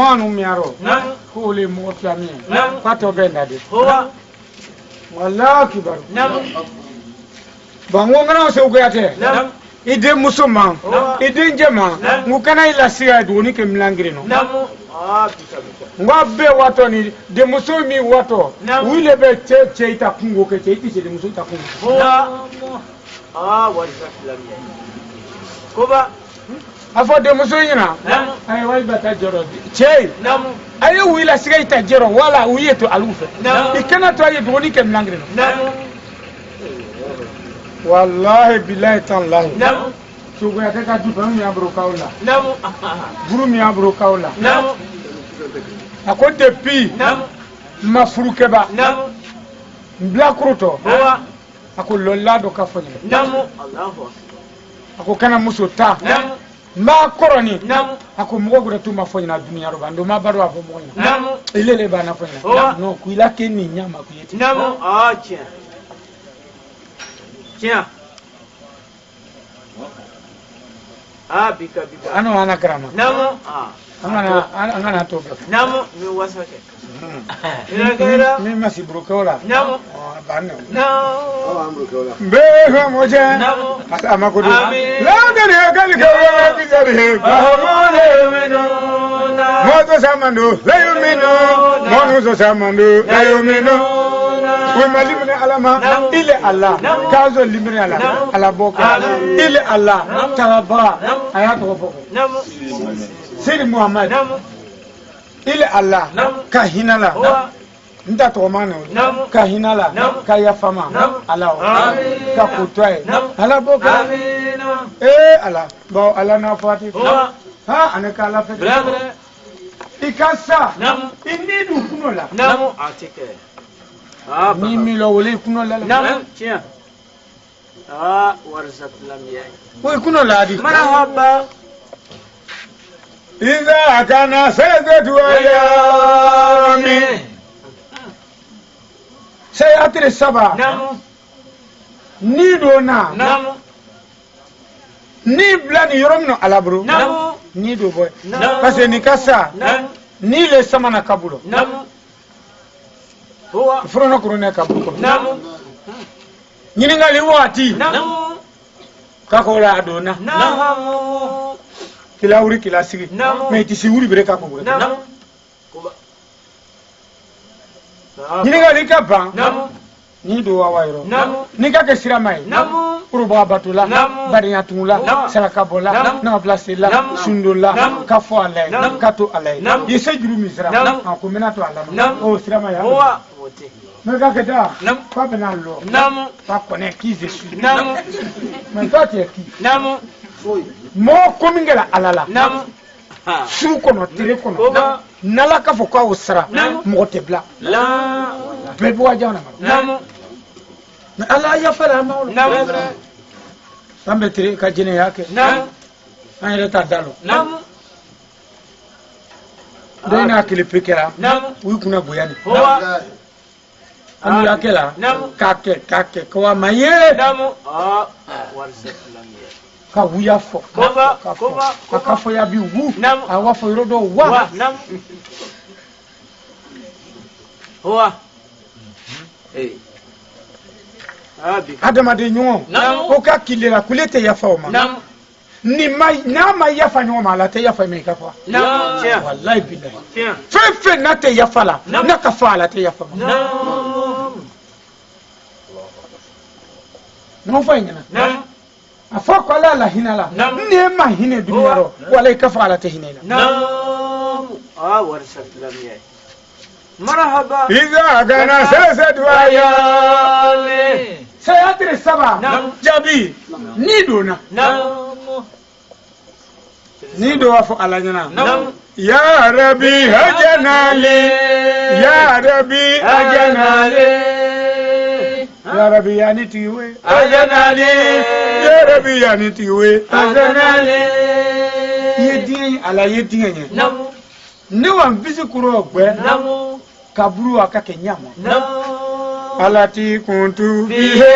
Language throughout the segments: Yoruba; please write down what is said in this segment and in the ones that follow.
manu miaro kule motami pato benda de wallahi kibaru bango ngana so guyate ide musulman ide njema ngukana ila siya duni ke mlangirino ngwa be wato ni de musulmi wato wile be che ita kungo ke che iti che de musulmi ta kungo warisa lamia koba afo de musulmi na ay wal bata joro che ay wila siya ita joro wala uyeto alufe ikana to ay duni ke mlangirino wallahi billahi tallahi sugo ya ka du bam ya bro kaula buru mi ya bro kaula ako depuis mafuruke ba mbla kruto ako lollado ka fanya Allahu ako kana musota ma koroni ako mgogo tu mafanya na dunia roba ndo mabaro hapo moyo ile bana fanya no kuila keni nyama kuyeti tiens bika ano ana grama ana to namo mi wasake mi masi brokola namo banno ambrokola be moje ama ko do la gari gali ko bi gari bahamone meno moto samando layo meno mono samando layo meno we malimne alama ile Allah kazo limne ala boka ile Allah tawaba ayato boko Sidi Muhammad ile Allah ka hinala nda to mano ka hinala ka yafama Allah ka kutwae ala boka ala ba ala na fati ha anaka ala fe ikasa inni du kunola atike ni milo wole kunola tiens warzat lam ya'i we kunola di marhaba إذا كان سيدة أيامي سيأتي السبع نيدونا ni blani yoromno alabru ni do boy parce que ni kasa ni le samana kabulo huwa frono kurone kabulo nyini ngali wati kako la adona kila wuri kila sigi mais ti si wuri bere kako bure nyini ngali ka ban ni do wawayro ni ka ke siramai Uruba batula, bariya tungula, sarakabola, na place la, sundola, kafo alay, kato alay. Yese juru misra, ako mena to alama. Oh sirama ya. Mega keda, pa benalo. Pa kone ki jesu. Mais toi tu es qui? Mo komingela alala. Su kono tere kono. Nala kafo kwa osra, mo tebla. Bebo ajana. Allah ya fara maulu sambe tiri ka jine yake an yɛrɛ ta dalo dɔ n'a kili pikira u kunna bonya ni an yake la k'a kɛ kawa ma ye ka wuya fɔ ka fɔ ya bi wu a wa fɔ yɔrɔ dɔ wa adamaden ɲɔgɔn o ka kilera kule tɛ yafa o ma ni n'a ma yafa ɲɔgɔn ma ala tɛ yafa min ka fɔ walayi bilayi fɛn fɛn n'a tɛ yafa la n'a ka fɔ ala tɛ yafa ma n'o fɔ in ɲɛna a fɔ ko ala la hinɛ la ni e ma hinɛ duniya rɔ walayi ka fɔ ala tɛ hinɛ la marhaba iza gana sese duaya sayatri saba jabi ni dona ni do wa fo alanyana ya rabbi hajanali ya rabbi hajanali ya rabbi yani tiwe hajanali ya rabbi yani tiwe hajanali yedi ala yedi ne wan bisi kuro gbe kaburu akake nyama alati kuntu bihe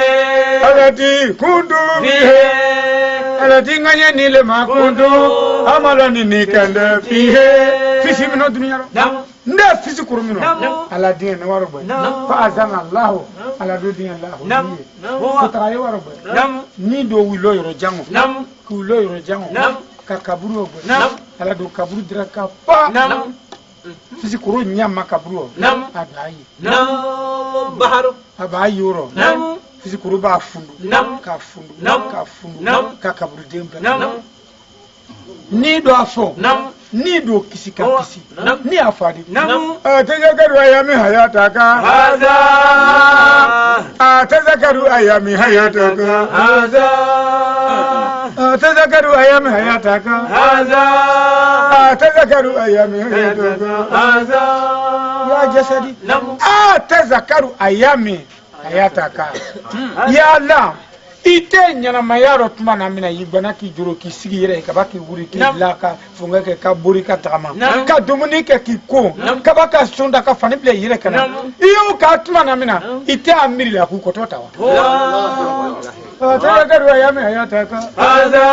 alati kuntu bihe alati nganye nile makuntu amalo ni nikande bihe fisi mino dunya nde fisi kuru mino ala din na waro boy fa azana allah ala do din allah ko tayo waro boy ni do wi lo yoro jango ku lo yoro jango ka kaburu boy ala do kaburu dira ka pa fisi kuru nyama kaburu adayi baharu abayi yoro fisi kuru ba fundu ka fundu ka kaburu demba ni do afo ni do kisi ka kisi ni afadi tazakaru ayami hayataka haza tazakaru ayami hayataka haza tazakaru ayami hayataka haza tazakaru ayami hayataka haza ya jasadi tazakaru ayami hayataka ya Allah ite nyana mayaro tuma na mina yibana ki juro ki sigi yere ka baki wuri ki laka funga ke ka buri ka tama ka dumuni ke ki ko ka baka sonda ka fani ble yere kana iyo ka tuma na mina ite amiri la ku kotota wa tazakaru ayami hayataka haza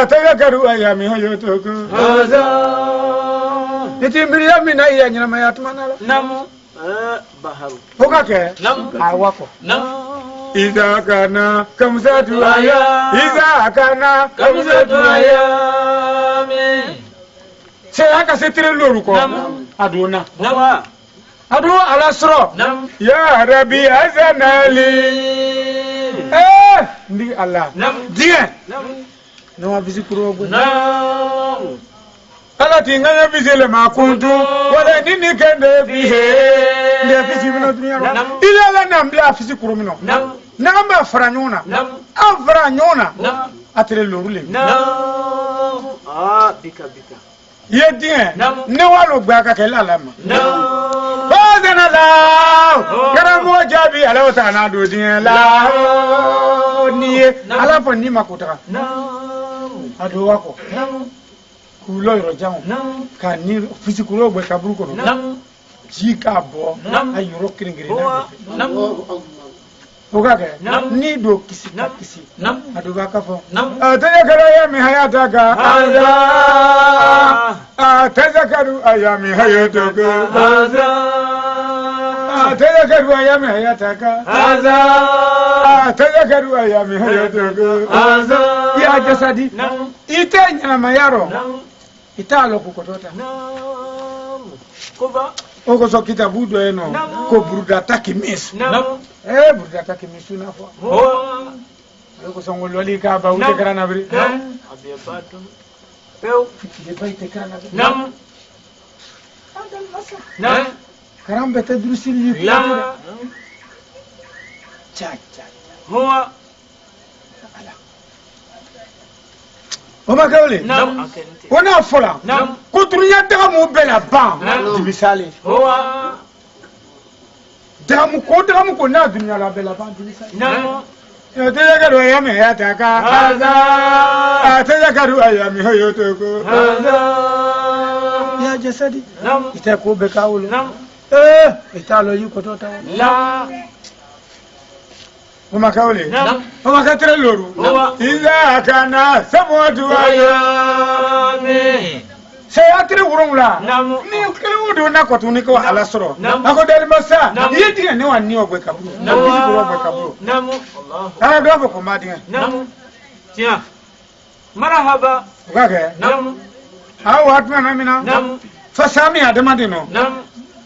tazakaru ayami hayataka haza ite miriya mina iya nyana mayaro tuma na baharu okake awako إذا كان كمسة أيام إذا كان كمسة أيام سيأكا ستر اللوركو أدونا أدو على سرو يا ربي أذن لي دي الله دي نوا بيزي كروغو ala tinga bizele makuntu wala nini kende bihe nde fisi mino dunya ila la nambi afisi kurumino namba franyona afranyona atre lorule bika yedien ne walo gba ka kala lama fazana la karamo jabi ala wata do din la ni ala fo ni makuta ado wako kulo yoro jango ka ni fisikuro gbe kaburu ko ji ka bo ayoro kiringiri na oga ke ni do kisi ado ba ka fo tazakaru ayami hayataka tazakaru ayami hayataka tazakaru ayami hayataka tazakaru ayami hayataka ya jasadi ite nyama yaro italo kukotota kuba oko so kitabu do eno ko burda takimisu burda takimisu na fo oko so ngololi ka ba ute karana bri abiya batu peu de baite karana karambe te drusil yi cha huwa Oma kawle ona fola ko dunya daga mu bela ban dibisale damu ko na dunya la bela ban dibisale tazakaru ayami hayataka tazakaru ayami hayataka ya jasadi ita ko be kawlo ita lo yi ko to ta Oma kawle oma katre loru iza kana samwatu ayami sayatri wurungla ni kelu do na ko tuni ko ala soro ako dal masa yidi ne wa ni ogbe kaburu na bisi ko ogbe kaburu ala do ko ma din tiens marhaba gage aw hatma na mina fasami adama dino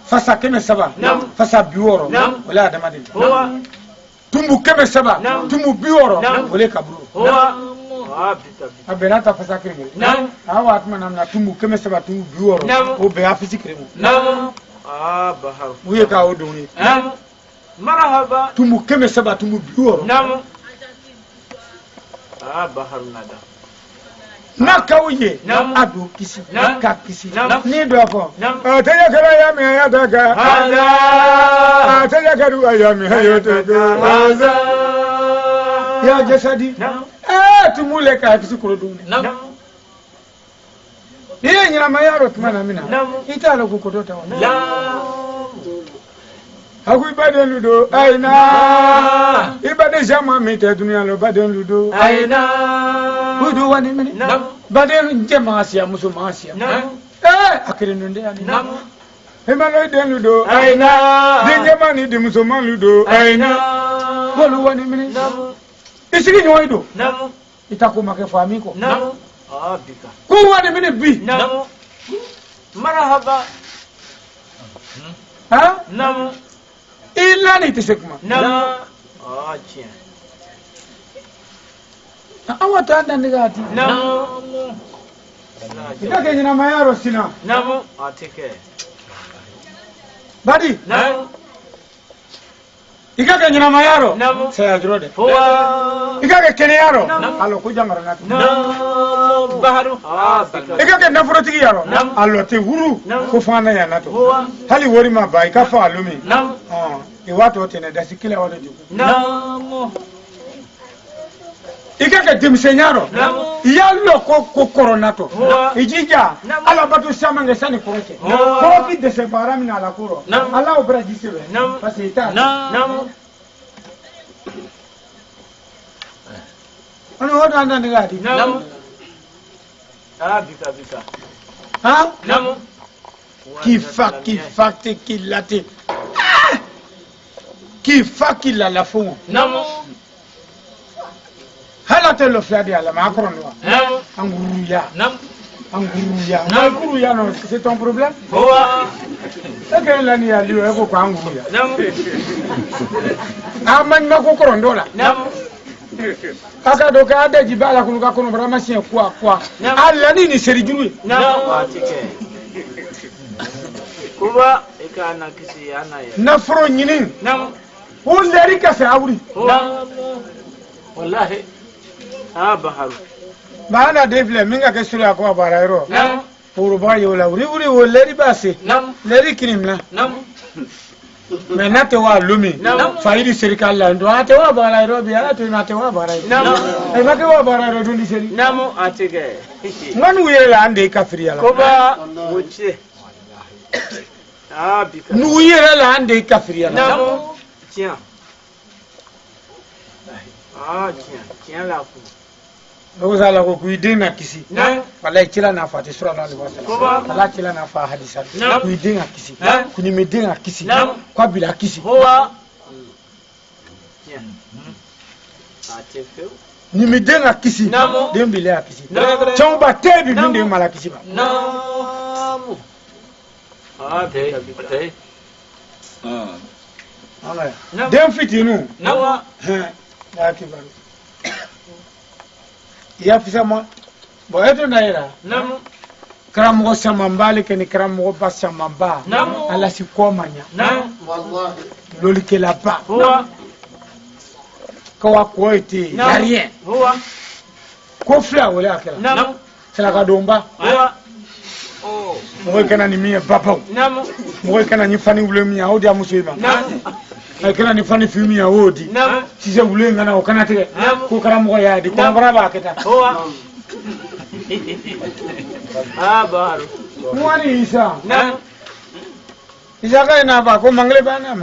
fasa keme saba fasa biworo wala adama dino tumbu keme saba tumbu biworo wala kaburu aberata fasa keme awa atma namna tumbu keme saba tumbu biworo o be afisi kremu bahar uye ka odoni marhaba tumbu keme saba tumbu biworo bahar nada na kauye adu kisi ka kisi ni do fo tazakaru ayami hayataka tazakaru ayami hayataka ya jasadi tumule ka kisi kuroduni ye nyina mayaro tumana mina italo kukotota wana Aku ibadan ludo aina ibadan jama mite dunia lo badan ludo aina ludo wani mini badan jama asia musu masia akere nunde ani Namu. Emalo den ludo Aina. Dingemani di musoman ludo Aina. Bolu wani mini Namu. Isigi nyoy do Namu. Itaku make fami ko Namu. Bika. Ko wani mini bi Namu. Marhaba. Ha Namu. Illa ni tisekuma Namu. Tiens. Awata ndandigati Namu. Ikake nyina mayaro sina Namu. Atike. Badi Namu. Ikake nyina mayaro Namu. saya jurode Hoa. Ikake kene yaro Namu. alo kujangara natu Namu. Baharu. Bika. Ikake nafurotigi yaro Namu. alo te huru Namu. ko fana ya natu Hoa. hali wori ma ba ikafa alumi Namu. iwato tene dasikila wala jugu Namu. Ikake dimsenyaro Namu. yallo ko koronato Hoa. ijija Namu. ala batu samange sani koroke Hoa. ko ki de se barami na la kuro Namu. ala obra jisebe Namu. parce ita Namu. ono hodo anda ngati Namu. Bika. ha Namu. kifakte kilate kifakila la fon Namu. hala te lo fiadi ala ma akrono Namu. anguruya Namu. anguruya Namu. anguruya non c'est ton problème Hoa. eke la ni ali eko ko anguruya Namu. aman ma ko korondola Namu. aka do ka ade jibala kunu ka kono brama sien kwa Namu. alla ni seri juru Namu. Atike. Kuba ikana kisi ana ya. na fro nyinin Namu. o leri ka sa awri Namu. Wallahi. Baharu. bana devle minga ke sura ko barairo Namu. pour ba yo la wuri o leri base Namu. leri kinimna Namu. mais na te wa lumi Namu. faidi serikal la ndo ate wa barairo bi ala to na te wa barairo Namu. e ma ke wa barairo do ni seri Namu. Atike. nganu ye la ande kafiri ala Kuba wuce. Bika. nu ye la ande kafiri ala Namu. Tiens. Tiens la fou. o sala ko kuidinga kisi Namu. wala kila na fati sura na alwasa Kuba. wala kila na fa hadisa Naam. kuidinga kisi Naam. kunimedinga kisi Naam. kwa bila kisi Hoa. Tiens. Atike. nimedinga kisi Naam. dembele ya kisi Naam. chomba tebi Naam. binde mala kisi ba Namu. Bika. ala Naam. dem fitinu Nawa. ya kibaru ya fisa mo bo eto naira Namu. karamogo samambali ke ni karamogo basamamba Naam. ala si komanya Namu. loli ke la ba Hoa. kawa ko ite Naam. yarien Hoa. ko fla wala akela Namu. sala ka domba Hoa. mo kana ni mi papa Namu. mo kana ni fani wule mi ya odi amusulma Namu. ay kana ni fani fi mi ya odi Namu. si se wule ngana o kana tege Naam. ko karamogo ya di ko Naam. braba keta Hoa. Baharu. mwani isa Namu. isa ka ina ba ko mangle bana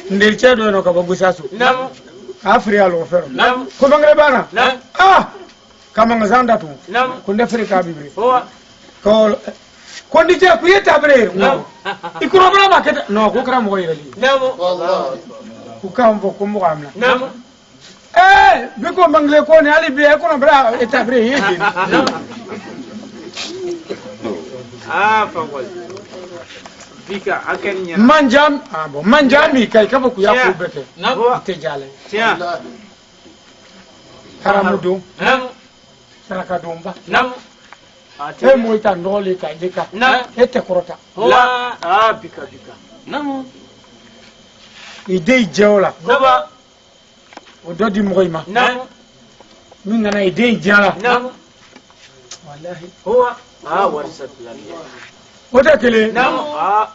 ndir che do no ka bagusa su Namu. afri alo fero Namu. ko mangle bana Namu. kama ngazanda tu Namu. ko ndefri ka bibri Hoa. ko ndi je ku yeta bre Namu. ikuro braba keta no ko karamogo yeli Namu. ku kambo ko mo amna Namu. biko mangle ko ni ali be ko no bra etabre yedi Fawal. Bika akenya. manjami kai kaba ku ya ko bete Namu. te jale Tiens. haramudu Namu. saraka domba Namu. mo ita ndole kai deka Namu. ete korota Hoa. Bika. Namu. ide jeola Kuba. o dodi moyma Namu. min ngana ide jala Namu. wallahi Hoa. Warisat lani. oda kele Namu.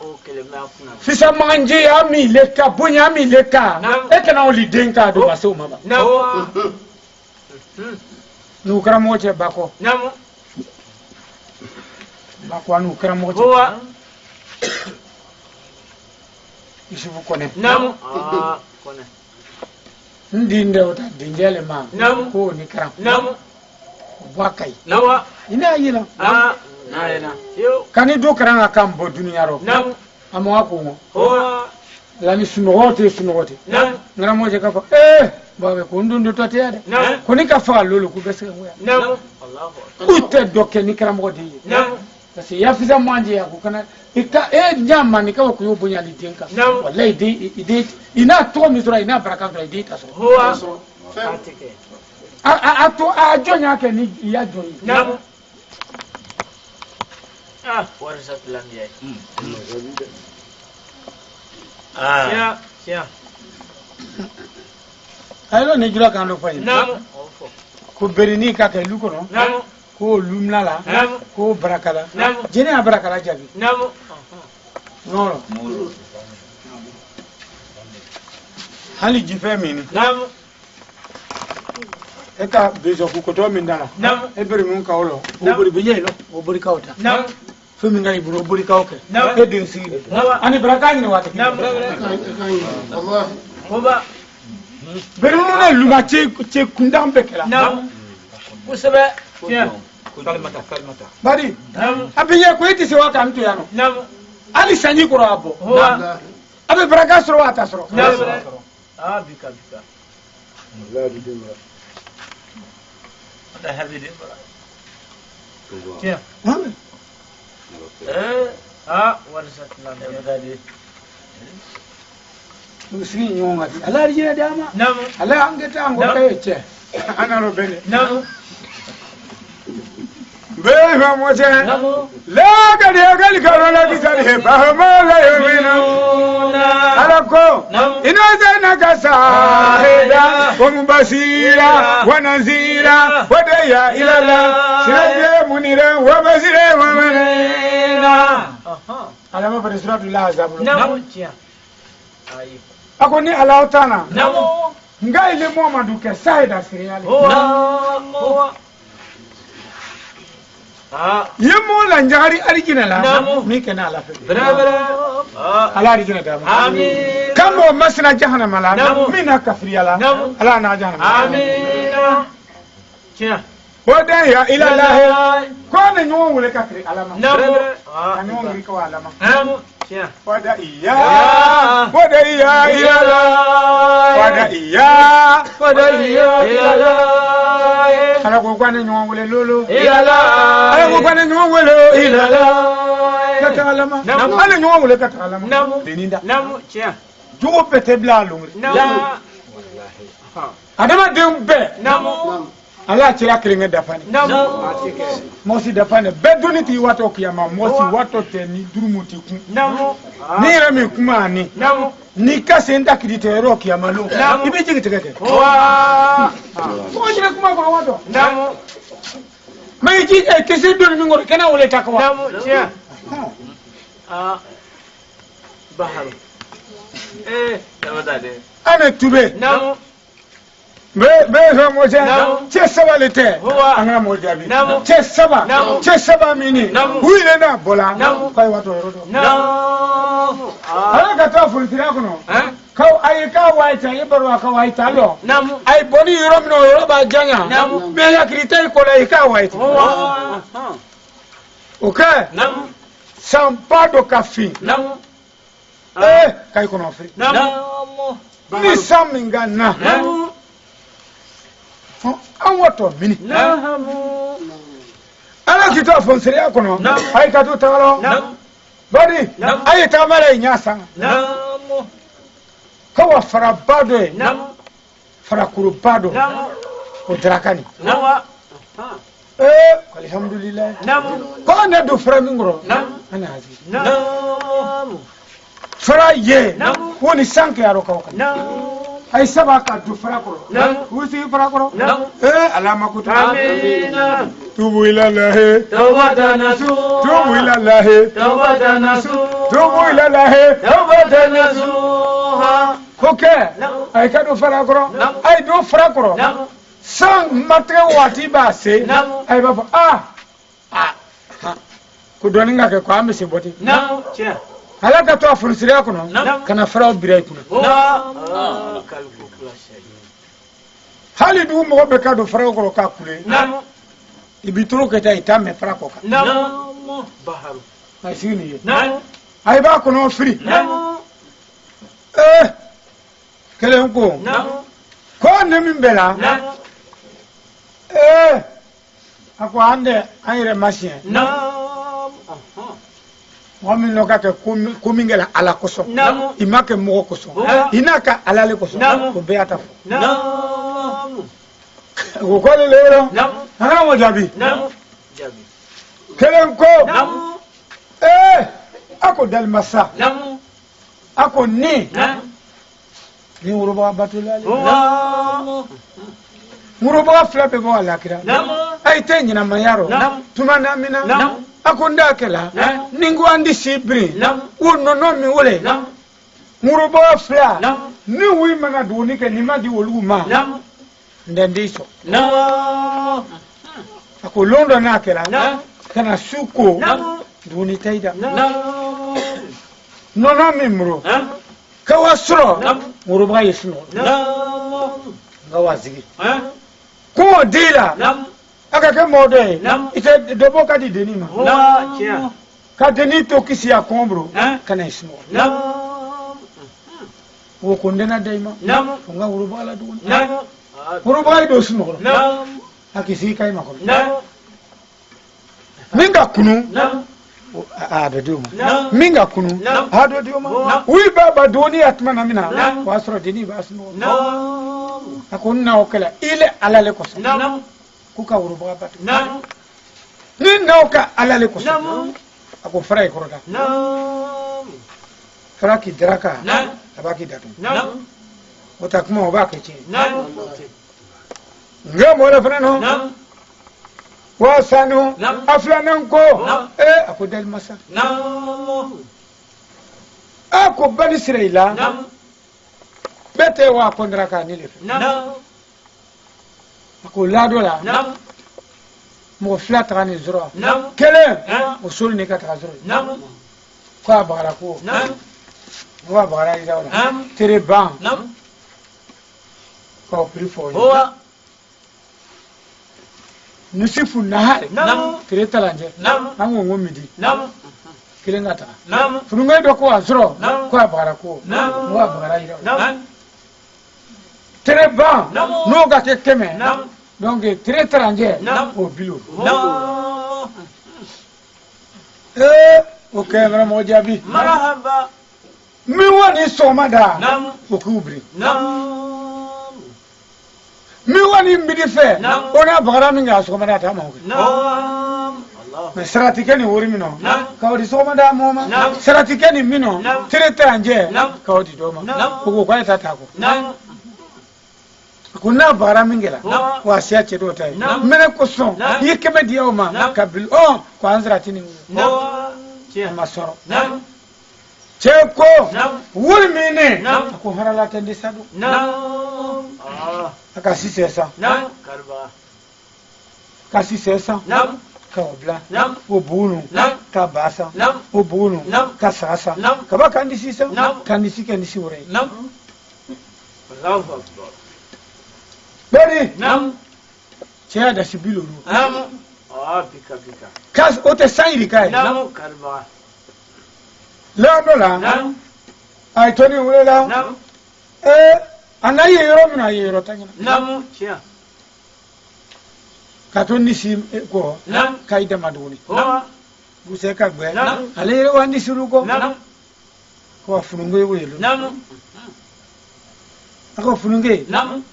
O keleme afuna. fisa manje ya mi leka bunya mi leka Naam. ekana oli denka do baso maba Namu. nu karamo che bako Namu. bako anu karamo che Hoa. isufu kone Namu. Kone. ndi ndewta dingele ma Naam. ko ni karam Namu. wakai Nawa. ina yila kani do karanga kam bo duniya ro amo ko lani sunogote ngara moje ka fa babe ko ndundu to teade ko ni ka fa lolu ku bese ngoya utte dokke ni kara mo di parce ya fiza manje ya ko kana ika nyama ni ka ko yo bunya li denka wallahi ide ina to mi zura ina baraka zura ide taso a jonya ke ni ya joyi warisat lambiya aylo ne jura kan do fayi ko berini ka kay luko no ko lumnala ko barakala jene a barakala jabi no hali jife mini eka bezo ku ko to min dala e beri mun ka wolo o bori be yelo o bori kawta fumi ngai buru bori kawke e din sigi ani baraka ni wata Allah oba beri mun na luma che kundam bekela usabe kalmata bari abiye ko iti se waka mtu yano ali sanyi ko abo abe baraka soro wata soro bika la bidin ada habide warisat lambiya musini nyonga di ala riya dama ala angeta ango kayeche ana ro bene Beba moje la gadi agali karona kisari bahama la yumina alako inazena kasa heda wa mubasira wa nazira wa daya ilala siraje munira wa basira wa manina alama pada suratul ahzab ako ni Allah tana ngai le Muhammadu ke saida siriyale yemo la njari arigina la mi kana ala fe ala arigina da amin kamo masna jahannama la mina kafriya la ala na jahannama amin tia wada ya ila allah ko ne nyo wule kafri alama nyo wule ko alama tia wada iya ila allah wada iya ila allah ala ko kwane nyo wule lolo ila allah ala ko kwane nyo wule ila allah kata alama ala nyo wule kata alama deninda tia jogo pete bla lungri adama dembe Allah tira kilinge dafani mosi dafani beduni ti wato kiyama mosi wato te ni durumuti ku ni rami kuma ni kase nda kidite ro kiyama lo ibi jigi tegeke wa ko jira kuma ko wato mai ji e kisi dun mi ngor kana wole takwa baharu tabada de ana tube Be moja che saba lete anga moja bi che saba mini huile na bola kai wato rodo ala ka ta fulfira kuno ka ay ka waita yebaro ka waita lo ay boni yoro mino yoro ba janya be ya kritai ko la ka waita okay sampado kafi kai kono fri ni saminga na an wato mini ana kito fonsiri akono ay ka to tawalo bari ay ta mara nyasa ko wa farabado farakuru o drakani alhamdulillah ko na do framingro ana hazi fara ye woni sanke yaro ko ay saba ka du farakoro wusi farakoro alama kutu amina tubu ila allah tawbatan nasuha tubu ila allah tawbatan nasuha tubu ila allah tawbatan nasuha koke ay ka du farakoro ay du farakoro sang matre wati ba se ay baba ku doninga ke ko amisi boti tia ala ka to fursire akono kana faraw biray kuno hali du mo be ka do faraw ko ka kule ibitro ke tay tamme fara ko ka Baharu. Masini. Nam. Ai ba ko no free. Nam. Kele ko. Nam. Ko ne min bela. Nam. Ako ande ayre machine. Nam. Wami no ka ke kumingela ala koso. Nam. Imake mo koso. Inaka ala le koso. Ko be ata. Nam. Ko ko le lero. Nam. Ana mo jabi. Nam. Jabi. Kele ko. Nam. Ako dal masa. Nam. Ako ni. Nam. Ni uruba batulale. Nam. Muruba flape bo alakira. Nam. Ay tenyina mayaro. Nam. Tumana mina. Nam. Ako ndakela. Nam. Ningu andi sibri. Nam. Uno no mi wole. Nam. Muruba fla. Nam. Ni wi mana duni ke ni madi woluma. Nam. Ndendiso. Nam. Ako londo nakela. Nam. Kana suko. Nam. Duni taida. Nam. Nono mi muro. Nam. Kawasro. Nam. Muruba yesno. Nam. Ngawazigi. Nam. Ko dila. Nam. Aka ke mode. Nam. Ite dobo ka di deni ma. Nam. Chia. Ka deni to kisi ya kombro. Nam. Kana isno. Nam. Wo kondena daima. Nam. Nga uruba la duni. Nam. Uruba do sno. Nam. Akisi kai ma ko. Nam. Minga kunu. Nam. Do diuma. Nam. Minga kunu. Nam. Do diuma. Nam. Wi baba doni atmana mina. Nam. Wasro deni ba sno. Nam. Akonna okela ile alale ko. Nam. Kuka uruba bat. Nam. Ni nauka alale ko. Nam. Ako fray ko da. Nam. Fraki draka. Nam. Abaki datu. Nam. Wata kuma wa ke ce. Nam. Nga mo la frano. Nam. Wa sanu. Nam. Aflanan ko. Nam. Ako dal masa. Nam. Ako bani Israila. Nam. Bete wa kondraka ni le. Nam. Ako lado la. Nam. Mo flatra ni zro. Nam. Kele. Nam. Usul ni ka ta zro. Nam. Kwa bara ko. Nam. Wa bara ida wala. Nam. Tere ban. Nam. Ko prifo. Hoa. Nusifu nahari. Nam. Tere talanje. Nam. Ango ngomidi. Nam. Kile ngata. Nam. Funungai do ko azro. Nam. Kwa bara ko. Nam. Wa bara ida. Nam. Très bon. Nam. No ga ke keme. Nam. Donc très étranger. Nam. Au bilo. Nam. OK vraiment jabi. Marhaba. Mi woni somada. Nam. O kubri. Nam. Mi woni mbidi fe. Nam. Ona bagara mi ga somada ta mo. Nam. Allah. Mais sarati ke ni wori mi no. Nam. Ka wori somada mo ma. Nam. Sarati ke ni mi no. Nam. Très étranger. Nam. Ka wori do ma. Nam. Ko ko ta ta ko. Nam. Kuna bara mingela Nam. wa siya ce do tai Nam. mene ko son Nam. yi keme diyo ma Nam. kabil ko anzra tini Nam. Chia. masoro Nam. ce ko Nam. wul mine Nam. ko harala tande sadu Nam. aka si sesa Nam. Karba. ka si sesa Nam. ka obla Nam. o bunu Nam. ka basa Nam. o bunu Nam. ka sasa Nam. ka ba kandi sisa Nam. kandi sike ni siwre Nam. Allahu Akbar. bari Nam. ce da sibilo ru Nam. Bika bika. kas o te sayri kai Nam. Karba. la do la Nam. ay toni wule la Nam. anayi yoro mina yoro tanyana Nam. Chia. ka to nisi ko Nam. kai da maduni Hoa. buse ka gbe Nam. ale yoro wa nisi ru ko Nam. ko fununge welu Nam. ako fununge Nam.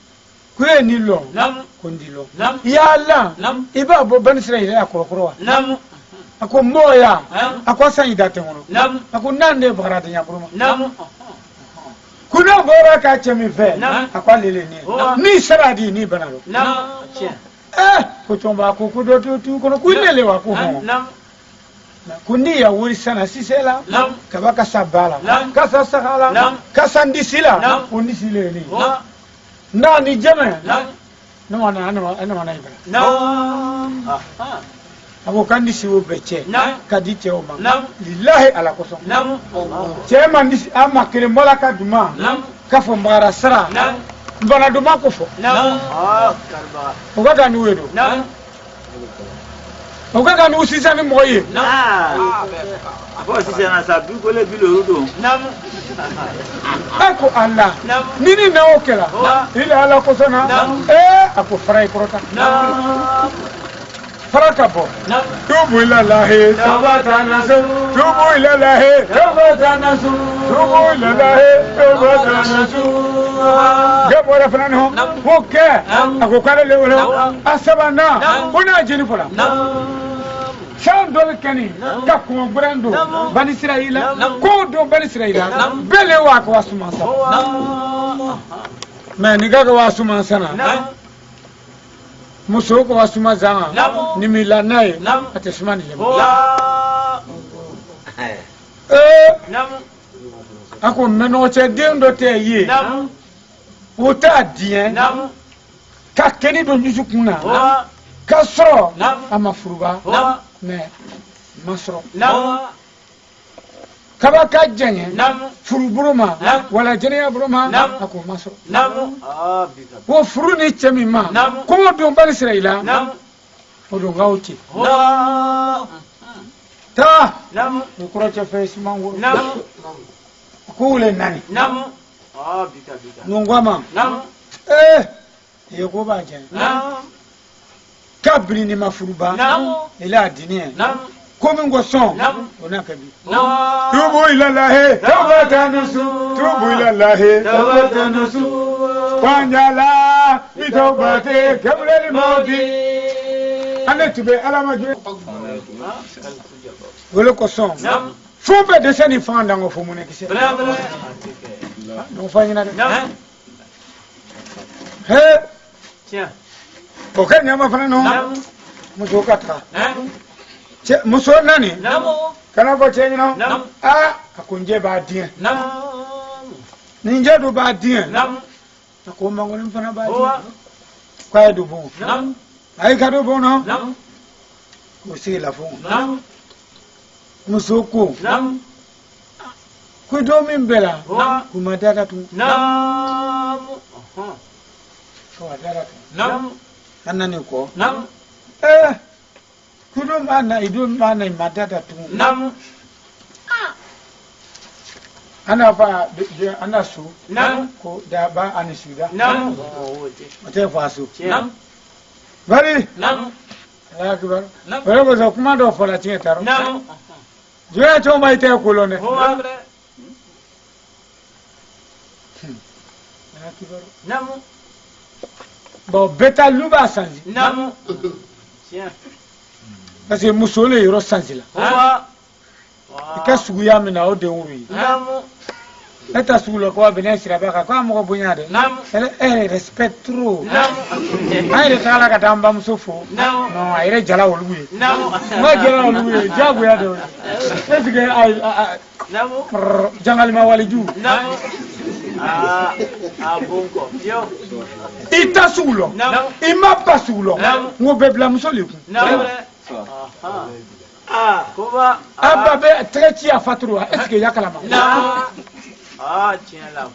ko e ni lo Nam. ko ndi lo Nam. ya Allah Nam. iba bo ban sira ila ko ko wa Nam. ako moya Nam. ako san ida te wono Nam. ako nande bara de nyabruma Nam. kuna bora ka chemi fe Nam. ako lele Hoa. ni saradi ni banalo Nam. Chia. ko tomba ko do tu ko ku nele wa ko ho Nam. kundi ya wuri sana sisela Nam. kabaka sabala Nam. kasa sakala Nam. kasa ndisila Nam. undisile ni Hoa. na ni jeme Nam. no wana ana ibra Nam. abo kandi si wo beche Nam. kadi che o ma Nam. lillahi ala koso Nam. che man disi ama kire mola ka duma Nam. ka fo mbara sara Nam. mbana duma ko fo Nam. Karba. o ga ni wedo Nam. Oga no sisa ni moye. Abo sisa na sa du kole bi lo do. Namu. Ako Allah. Nini na okela. Ile ala ko sana. Ako farai prota. Faraka bo. Tubu ila lahi. Tawbatan nasu. Tubu ila lahi. Tawbatan nasu. Tubu ila lahi. Tawbatan nasu. Gabora fulani ho. Oke. Ako kare le wala. Asabana. Una jini fula. Shan dole kani. Ka ko brando. Bani Israila. Ko do bani Israila. Bele wa ko wasuma sa. Me ni ga wasuma sana. Muso ko wasuma zanga ni milanae atesmani le ako meno che dendo te ye ota dien ka keni do nyusukuna ka soro amafuruba me masro kaba ka jenye furu buruma wala jeniya buruma ako masro wo furu ni chemi ma ko do bani Israila o do gauti ta ni kuro che face mango ko le nani bita nungwama ye ko ba jen kabri ni mafuruba ila dini komi ngo son ona kabi tubu ila lahi tawbatan nasu tubu ila lahi tawbatan nasu panjala bi tawbati kabrel mawdi ane tube alama je wala ko son fo be de seni fanda ngo fo mun kisse no fanyina de he tiens o kan nyama fana no mo jokata muso nani kana ko chenyi no akunje ba dien ninje do ba dien ko mango ni fana ba dien kwa do bon ai ka do bon no ko si la fon muso ko ko do min bela ko madara tu ko madara tu anani ko kudo mana ido mana madada tu ana fa ana su ko da ba ani suda ote fasu bari akbar bari ko so kuma do fola tin taro je to mai te ko lone akbar bo beta luba sanji tiens parce que musole yoro sanzila ka sugu ya mina o de wuri eta sugu lo ko benen sira ba ka mo bunya de respect trop ay de kala ka tamba musofo no ay jala woluye ma jala woluye jagu ya de est-ce que ay jangal ma waliju bonko yo ita sugulo ima pasulo ngo bebla musole ku Koba ababe treti a fatru est-ce que yakalama tiens là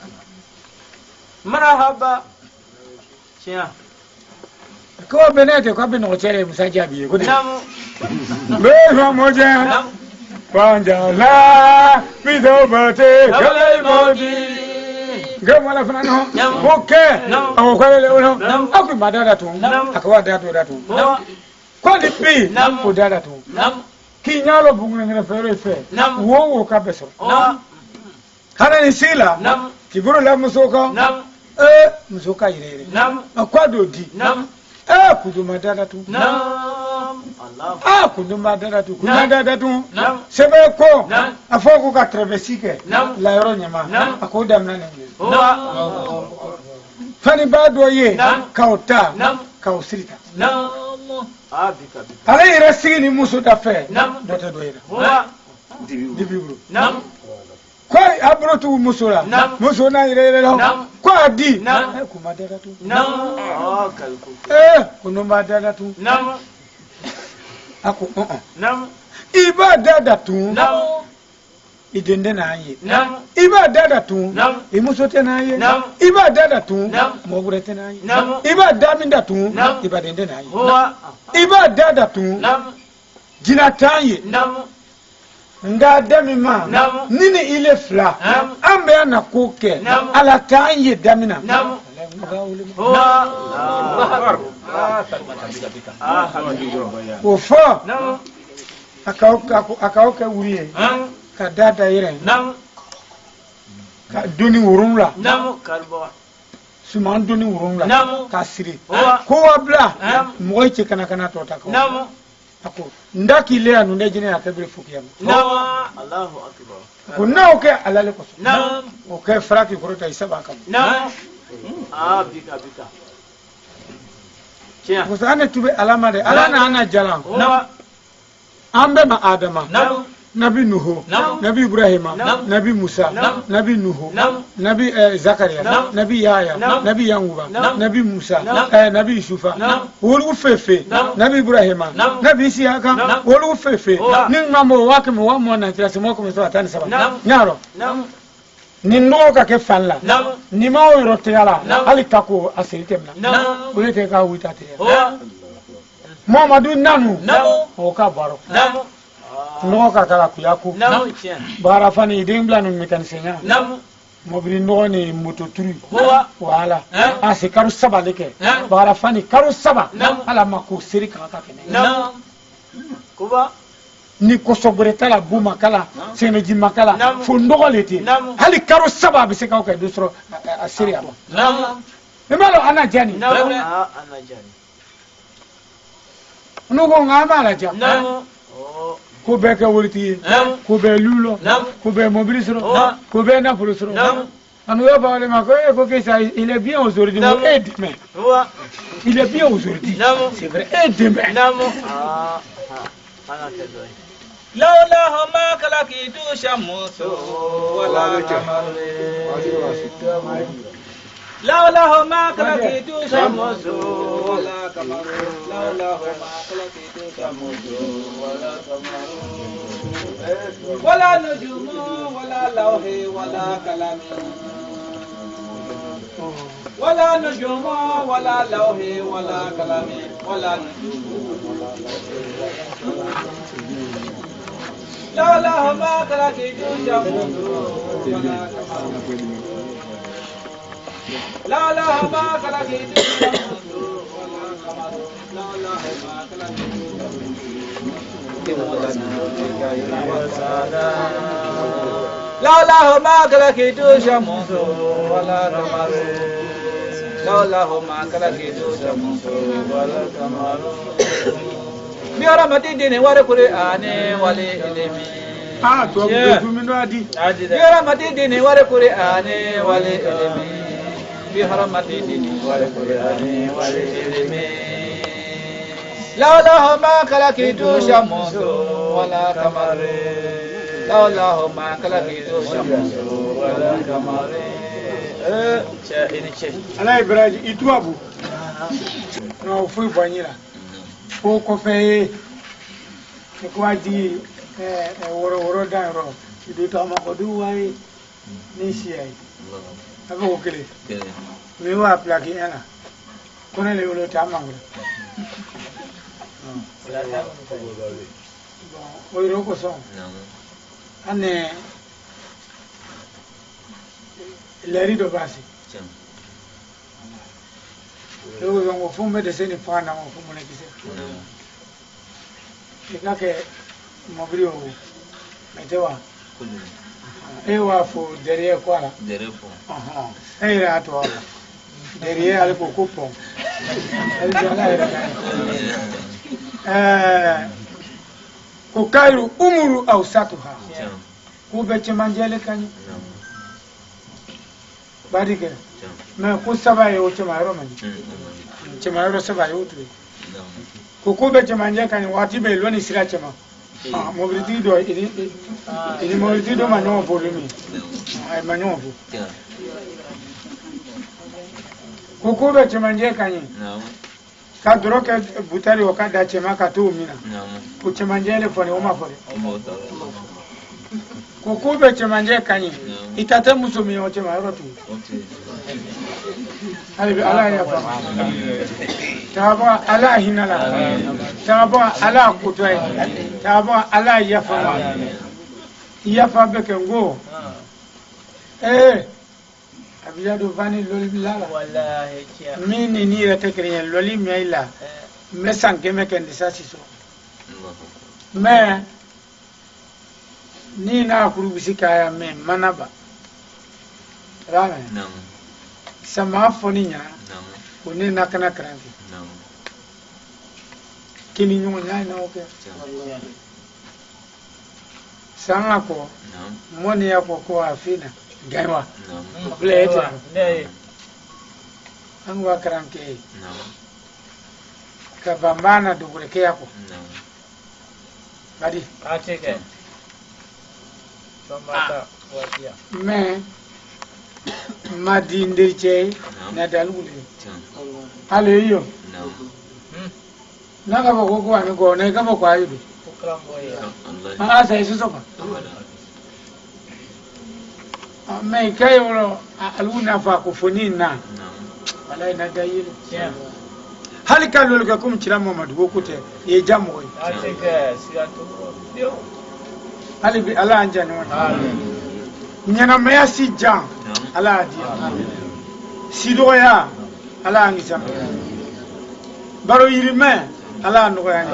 marhaba tiens ko benete ko beno chere musaji abiye ko be moje panjala bidobate kale modi gamala fanano oke o ko le ono aku madara tu akwa datu ko di bi ko dada tu ki nyalo bungu ngene fere fe wo ka beso hana ni sila kiburu la musoka musoka irere akwa do di kuduma dada tu Allah kuduma dada tu sebe ko afoko ka travesike la yoro nyama akoda mnane fani bado ye kauta kausirita ale ira sigi ni muso da fe dote do ira dibibru ko abro tu muso la muso na ira la ko adi ko madara tu ko madara tu ako iba dada tu idende na ye iba dada tu imuso te na ye iba dada tu mogure te na ye iba daminda tu iba dende na ye iba dada tu jina tan ye nga damima nini ile fla ambe na koke ala tan ye damina Ofo akaoka wuriye ka dada yire ka doni wurumla suman doni wurumla ka siri ko wabla mo yake kana to ta ko ako ndaki le anu ne jine akabire fukiyam Allahu akbar ko na oke alale ko oke fraki ko ta isaba kam bika ko sana tube alama de alana ana jalan ambe ma adama nabi nuhu nabi ibrahima nabi musa nabi nuhu nabi zakaria nabi yahya nabi yanguba nabi musa nabi yusufa wolu fefe nabi ibrahima nabi isihaka wolu fefe nin mambo wake mo wamo na tirase mo ko so atani saba nyaro ni no ka ke falla ni ma o rote yala ali tako asiritemna ulete ka witate Muhammadu nanu o ka baro no ka kala kuyaku bara fani dembla no mekanisenya mobili no ni moto turu wala asi karu saba leke bara fani karu saba ala mako seri ka kene kuba ni kosobreta la buma kala seneji makala fo ndogolete hali karu saba be se ka ka dusro asiri aba nimalo ana jani nugo ngama la jam ko be ka wurti ko be lulo ko be mobilisro ko be na fulusro anu ya ba le ma ko que ça il est bien aujourd'hui mais demain il est bien aujourd'hui c'est vrai et demain لولا ما كلكيت شمس ولا قمر لولا ما كلكيت شمس ولا قمر لولا ما كلكيت شمس ولا قمر ولا نجوم ولا لوح ولا كلام ولا نجوم ولا لوح ولا كلام ولا نجوم لولا ما كلكيت شمس ولا قمر لولا ما كلكيت شمس ولا قمر لولا ما لولا ما كلكيت شمس ولا قمر لولا ما كلكيت شمس ولا قمر biara matindi ne ware kure ane wale elemi to gumino adi biara matindi ne ware kure ane wale elemi biara matindi ne ware kure ane wale elemi lawla ma kalakitu shamusu wala kamare lawla ma kalakitu shamusu wala kamare cha ini che ala ibrahim ituabu no fui banyira ko fe ko adi woro dan ro ido to ma ko du wai ni si ai aba ko kele me wa plagi ana ko ne le wolo ta mangu o ro ko so ane leri do basi Yo vengo fume de seni fana mo fumo ne kise. Ikake mobrio metewa. Ewa fo derrière quoi là? Derrière fo. Era to. Derrière ale ko coupo. Elle ko kairu umuru au satuha. Ko beche manjele kanyi. Barike. Mais ko saba yo chema ro mani chema ro saba yo tu ko be chema nje kan wati be lo ni sira chema mobility do ini mobility do manyo volume ai manyo ko be chema nje kan ka dro ke butari o ka da chema ka to mina ko chema nje le fone o ma fone ko be chema nje kan itate musomi o chema ro tu halibi ala ya fa taba ala hinala taba ala kutwai taba ala ya fa beke ngo abiyado vani loli lala wallahi tia mini ni rete krenye loli meila me sanke me kendi sasiso me ni na kurubisi kaya me manaba rame sama foni nya kuni nakana kranki kini nyungu nyai na oke sanga ko moni ya ko afina gaiwa plete angwa kranke kabambana dugureke yako badi atike somata watia me madindirche na dalugule ale yo na ka boko ko ani go na ka boko ayu ah sai su soka me kayo aluna fa ko fonina wala na dayil hali kalul ka kum cira Muhammad go kute ye jamu atike sigantu dio hali bi ala anjani wa nyana maya si jan ala dia sidoya ala angisa baro yirime ala noya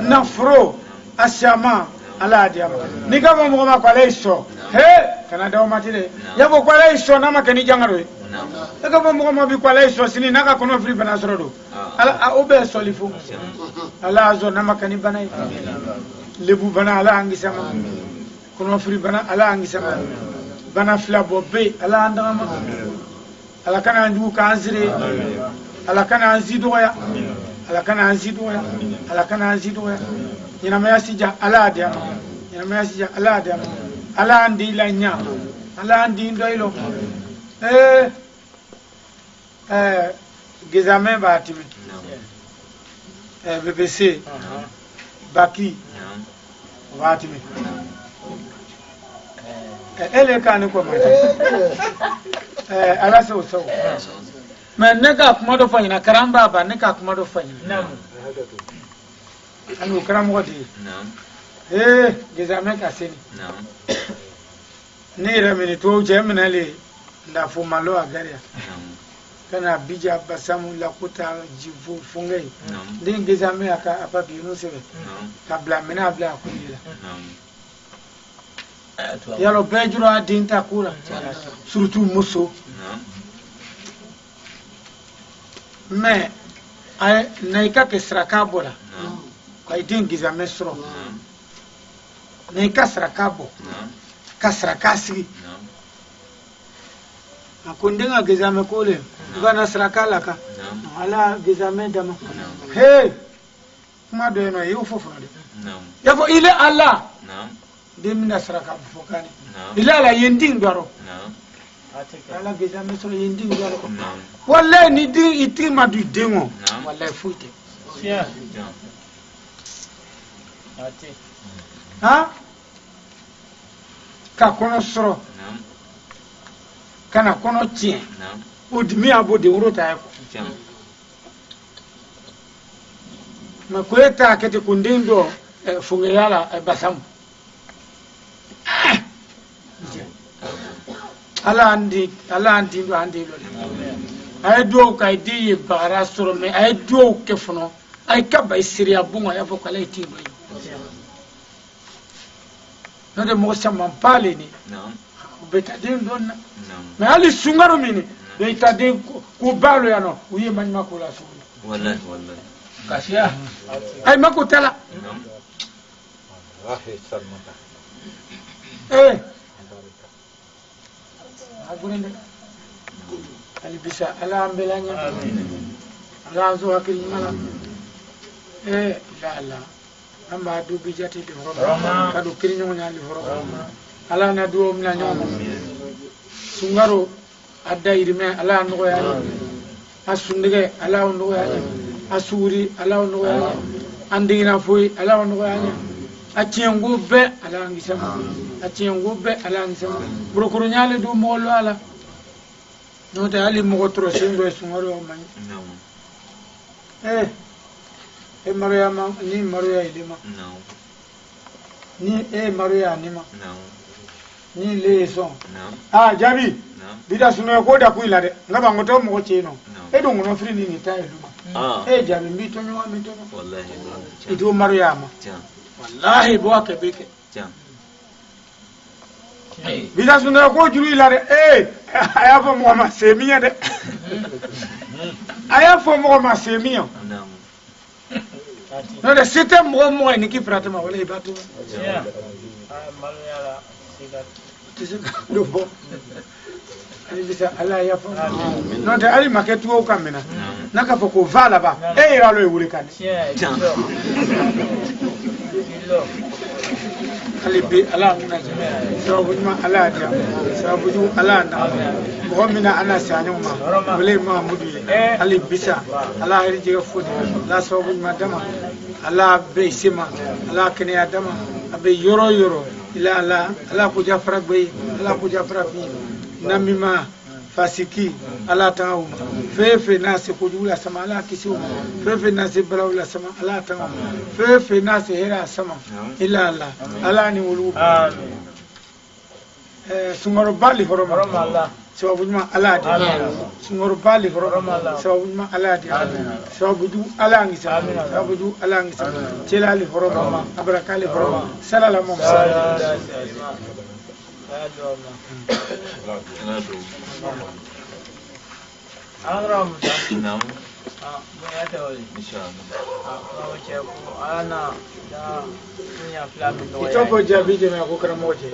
na fro asiama ala dia ni ka mo ma kwale iso he kana dawo matire yabo kwale iso na makani jangaro e ka mo ma bi kwale iso sini naka kono free bana sorodo ala obe solifu ala azo na makani bana lebu bana ala angisa kono free bana ala angisa bana fla bobbe ala andama ala kana ndu kanzire ala kana anzidoya ala kana anzidoya ala kana anzidoya ina mayasija ala dia ina mayasija ala dia ala andi la nya ala andi ndoilo gezame batimi BBC baki batimi ele kan ko ma ala so mais ne ka kuma do fanyina karamba ba ne ka kuma do fanyina anu karamo di gezame ka seni ne ramini to jemnale nda fu malo agaria kana bija basamu la kuta jivu fungai din gezame aka apapi no sebe kabla mena bla kulila yalo bejuro adinta kula surtout muso mais ay naika ke srakabora ay dingiza mesro naika srakabo kasrakasi akundenga gezame kule ngana srakala ka ala gezame dama hey kuma do no yufufu no yafo ile Allah demina saraka fokani bilala yending daro ala gezame so yending daro wallahi ni di itima du dengo wallahi fuite ha ka kono soro kana kono tie odimi abode urota yako makweta kete kundindo fungeyala basamu ala andi ndo andi lo ay do kay di bara soro me ay do ke fono ay kaba isiria bunga ya fokala itibo no de mo sama pale ni beta de ndonna me ali sungaro mini do itade ku balo ya no uye man makula sunu wallahi kasiya ay makutala wallahi sarmata agurende alibisa ala ambelanya ala zo akil mala la amba du bijati de roma kadu kirinyo nyali roma ala na du omna nyomo sungaro adda irime ala no ya asundige ala no ya asuri ala no ya andina foi ala no ya atiengu be ala ngisama atiengu be ala ngisama burukuru nyale du molo ala no te ali mo otro siendo es un oro man No. Maria ma ni Maria ilima No. ni Maria ni ma No. ni leso No. jabi No. bida suno ko da kuila de ngaba ngoto mo chino No. do ngono free ni ta iluma jabi mi to no Wallahi. itu Maria ma Jam. wallahi bo ka beke Jam. bida suno ko juru ila de aya fo mo ma semiya de aya fo mo ma semiya No. no de system mo ni ki pratama wala ibatu Yeah. Malayala sigat. do bo ali bisa ala ya fo no de ali maketu o kamena naka fo ko vala ba ira lo wuri kan Yeah. Jam. ali bi ala muna jame sababu ma ala ja sababu ala na mo mina ana sanyo ma wala ma mudu ali bisa ala hari jiga fodi la sababu ma dama ala be sima ala kene adama abe yoro ila ala ko jafra be ala ko jafra bi namima fasiki ala taw fefe nasi ko jula sama ala kisiu fefe nasi balawla sama ala taw fefe nasi hera sama ila ala ni wulu Amin. sungoro bali horoma Allah. sababu ma ala di sungoro bali horoma sababu ma ala di sababu du ala ngi sababu du ala ngi celali horoma abrakali horoma sallallahu alaihi wasallam No. ito po jabi je ma ko kramoje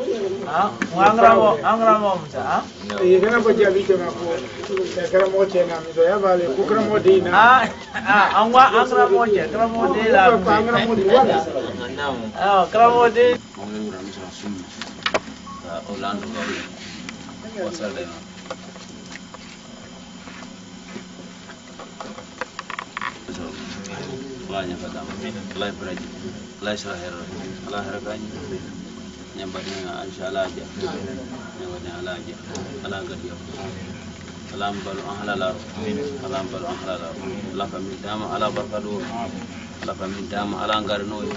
ye kana po jabi je ma ko kramoje na mi do ya bale ko kramoje na kramoje wala Orlando Wasalema. Lanya kadang, lai beraji, lai serahir, Allah harapannya, nyambadnya insyaAllah aja, nyambadnya Allah aja, Allah gadia, Allah balu ahlalar, Allah balu ahlalar, Allah kami dama, Allah berkadu, Allah kami dama, Allah garnoi,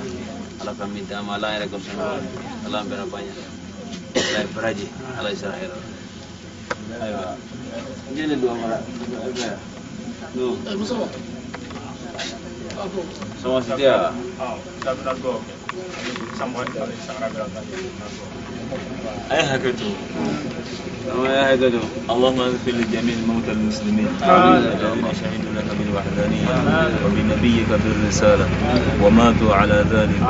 Allah kami dama, Allah yang rekam semua, Allah berapanya, lai beraji, lai serahir. Ayo, jadi dua orang, tu. Sama setia. Ayah hakato. Ayah hakato. Allahumma ighfir li jami'il mawtى المسلمين. الذين شهدوا لك بالوحدانية وبنبيك بالرسالة وماتوا على ذلك.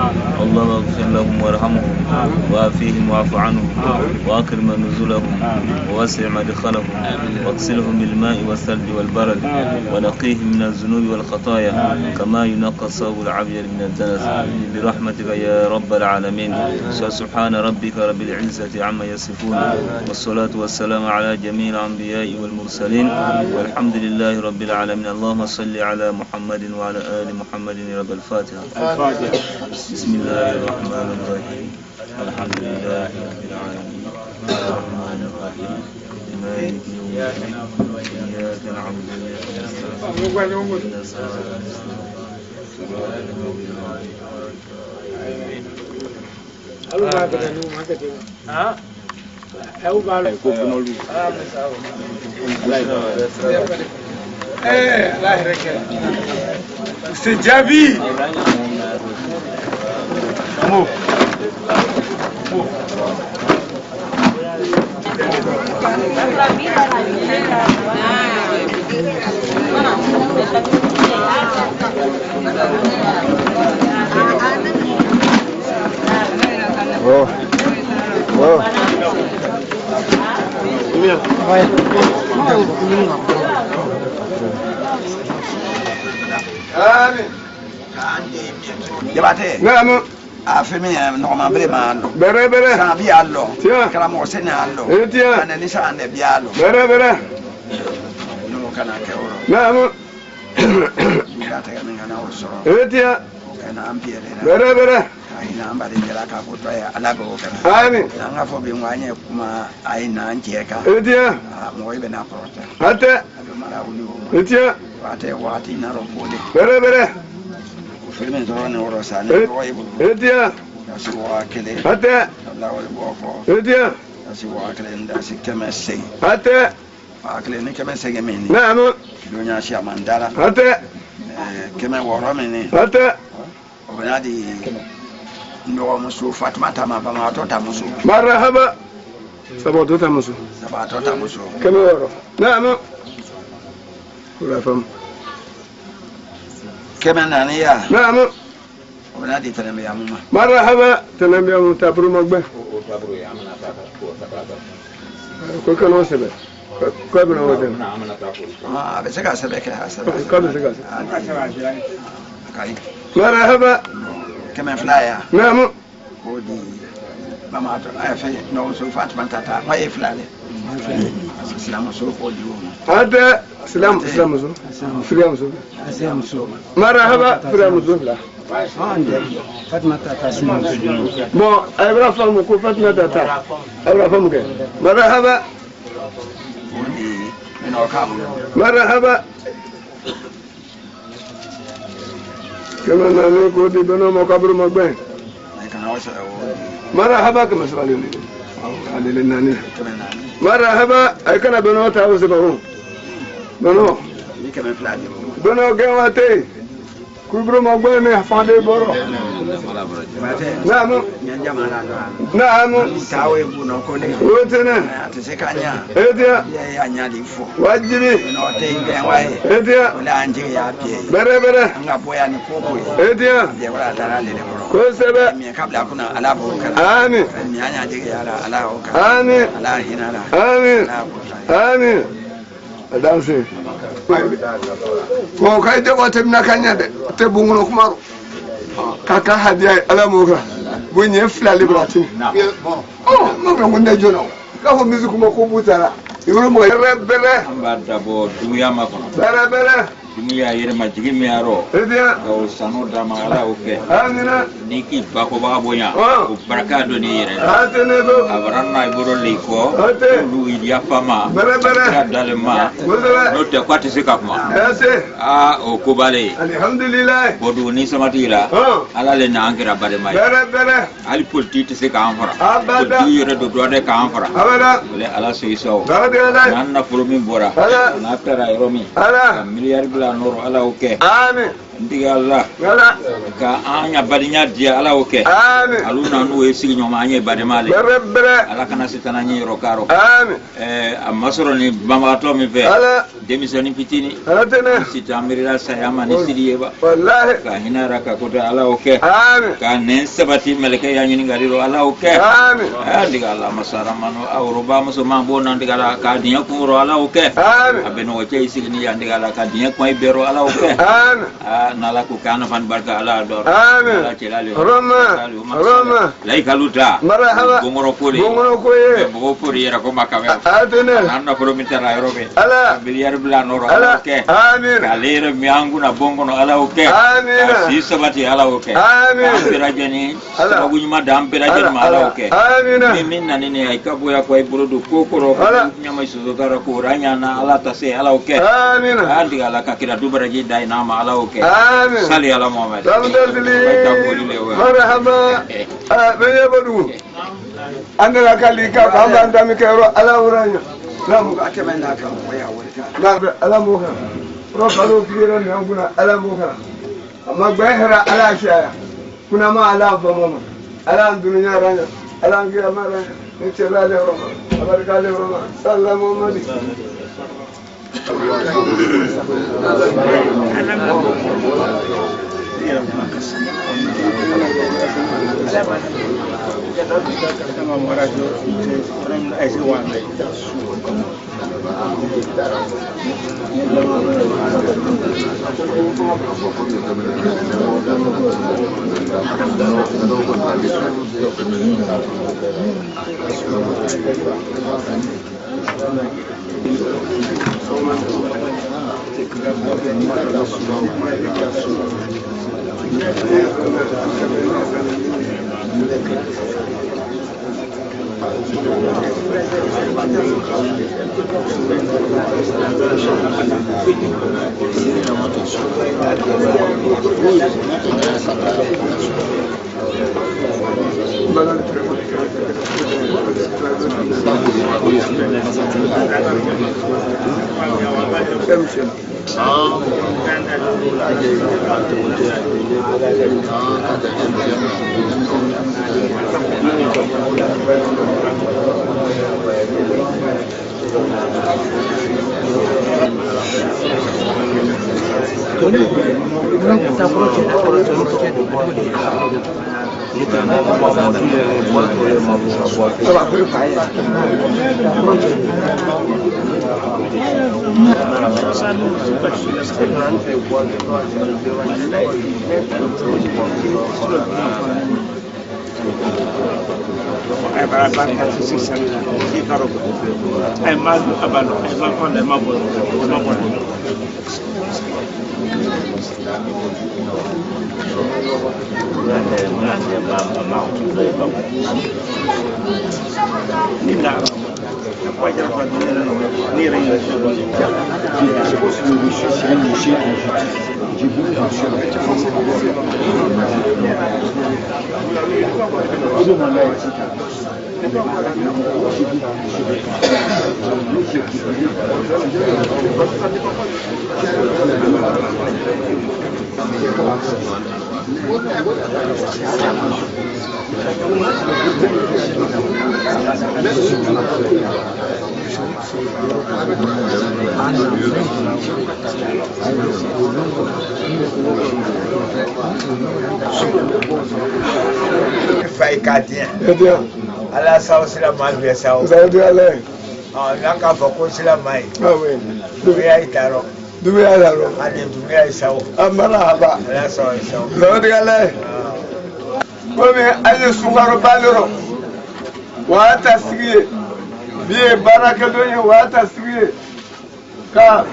اللهم اغفر لهم وارحمهم وعافيهم واعف عنهم واكرم نزلهم ووسع مدخلهم واغسلهم بالماء والثلج والبرد ونقيهم من الذنوب والخطايا كما ينقى الثوب الأبيض من الدنس برحمتك يا رب العالمين. سبحان ربك رب العزة عما يصفون والصلاة والسلام على جميع الأنبياء والمرسلين والحمد لله رب العالمين. اللهم صل على محمد وعلى آل محمد رب الفاتحة. بسم الله الرحمن الرحيم الحمد لله رب العالمين الرحمن الرحيم مالك يوم الدين إياك نعبد وإياك نستعين Sejabi. Oh. Ini. Jabate. Naam. Afemi normal brema allo. Bere. Kana bi allo. Tiens. Kana mo sene allo. Tiens. Kana ni sa ande bi allo. Bere. No kana ke oro. Naam. Ngata kana ngana oro so. Tiens. Kana ampiere. Bere. aina mbali jela ka kutaya alaga okana Amin. nanga fo bi ngwanye kuma aina njeka Etia. mo ibe na prota Ate. abe mara uli Etia. wate wati na rofole Bere bere. filmen zo ne oro sa ne ro ibu Etia. asi wa kele Ate. Allah wal bo fo Etia. asi wa kele nda si kemese Ate. wa kele ne kemese gemeni Naam. dunya shi amandala Ate. keme woro meni Ate. obadi ndo musu Fatma tama ba ma to tamusu Marhaba. Sabato tamusu. sabato tamusu Kama waro. Naam. Kula fam. keme nani ya Naam. obadi fene me yamuma Marhaba. Tanambia mtaburu magbe. Ko kano sebe. Ko bana wada. abe seka sebeke hasabe Ko be sega. kai Marhaba. keme flyer Naam. odi mama to afi no so Fatma tata ma e flale assalamu so odi wo Ate. Salam so. Salam so. Marhaba. Salam so. Bon, ayra famu ko Fatma tata. Ayra famu ke. Marhaba. odi no kabu Marhaba. Kama nani ko di bano makabru magbe. ai kana wasa odi Marhaba kama swali ni. Alile nani. keme nani Marhaba ay kana bano ta wose bano. Bano. ni keme flale Bano gewate. Kubru magbe me afande boro. mate Naam. nyanja mala ndo Naam. tawe bu no ko le Wotene. ate sekanya Etia. ya anya di fo Wajibi. no te nge wae Etia. wala anje ya pie Bere bere. anga boya ni koko Etia. ya wala tara le le bro Ko sebe. mi kabla kuna ala bo kala Amin. mi anya je ya ala o kala Amin. ala ina la Amin. ala bo kala Amin. Adanse. Ko kai de wata na kanya de te bunguno kumaro. Kaka hadiya alamuka. Bunye fla libratin. Oh, no be wonde jono. Ka ho music mo ko butara. Yoro mo rebele. amba dabo dunya ma kono Bere bere. dunya yere ma jigi mi aro Edia. ko sanu dama ala oke Amina. niki bako ba bonya Oh. ko baraka do ni yere Atene do. abaranna iboro liko Ate. lu idia fama Bere bere. ka dalema Bere. no te kwati sika kuma Ese. o ko bale Alhamdulillah. bodu ni samatira Oh. ala le na angira bare mai Bere bere. ali politique se ka anfara Abada. politique yere do do de ka anfara Abada. le ala so iso Bere bere. nan na furo min bora Ala. na tara romi Ala. miliyar bila noro ala oke Amin. ndiga Allah Ala. ka anya badinya dia ala oke Amin. aluna nu e sigi nyoma anya bademale Bere bere. ala kana sitana nyi rokaro Amin. amasoro ni bamba to mi fe Ala. demisoni pitini Atene. sita amirila sayama ni sidi yeba Wallahi. ka hinara ka kota ala oke Amin. ka nen sabati meleke ya nyini ngariro ala oke Amin. ndiga Allah masara mano awroba muso mambo nan diga ka dinya kumro ala oke Amin. abeno wace sigi ni ya ndiga ka dinya ko ibero ala oke Amin. nala ku kana fan barka ala dor Amin. ala celali Roma. Roma. lai kaluta Marhaba. gongoro kuli Bungono koye. bogo puri era ko makawe Atene. anna ko mi tara eurobe Ala. biliyar bila noro Ala. ala oke Amin. kalere mi anguna bongono ala oke Amin. si sabati ala oke Amin. ampera jeni Ala. sababu nyuma da ampera jeni ma ala oke Amin. min nani ne ay kabu ya ko ay burudu kokoro Ala. nyama isu gara ko ranya na ala tase ala oke Amin. andi ala ka kira dubara ji dai na ma ala oke Amin. sali ala muhammad Alhamdulillah. Marhaba. Benye bodu. Andala kalika bamba ndami kero ala uranya. Namu ka keme na ka boya wurka na ala muka. Ro kalo kira ne nguna ala muka. Amma gbahira ala shaya. Kuna ma ala famama. Ala dunya ranya. Ala ngira mara. Inshallah le roma. Abarka le roma. Sallallahu alaihi Ala saw sila malbe saw. Saudi ale. Naka foko sila mai. Awe. Duya itaro. Duya daro. Ade duya saw. Marhaba. Ala saw saw. Saudi ale. Komi aje sukaro balero. Wa tasgiye. Biye baraka donye wa tasgiye. Ka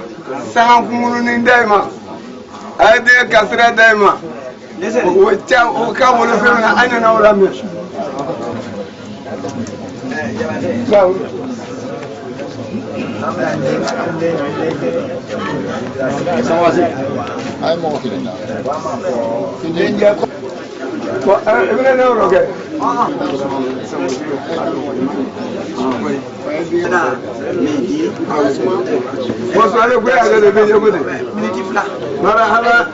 sahan kumunu ni daima. Ade kasra daima. Wacha ukabolo fena anya na ulame. مرحبا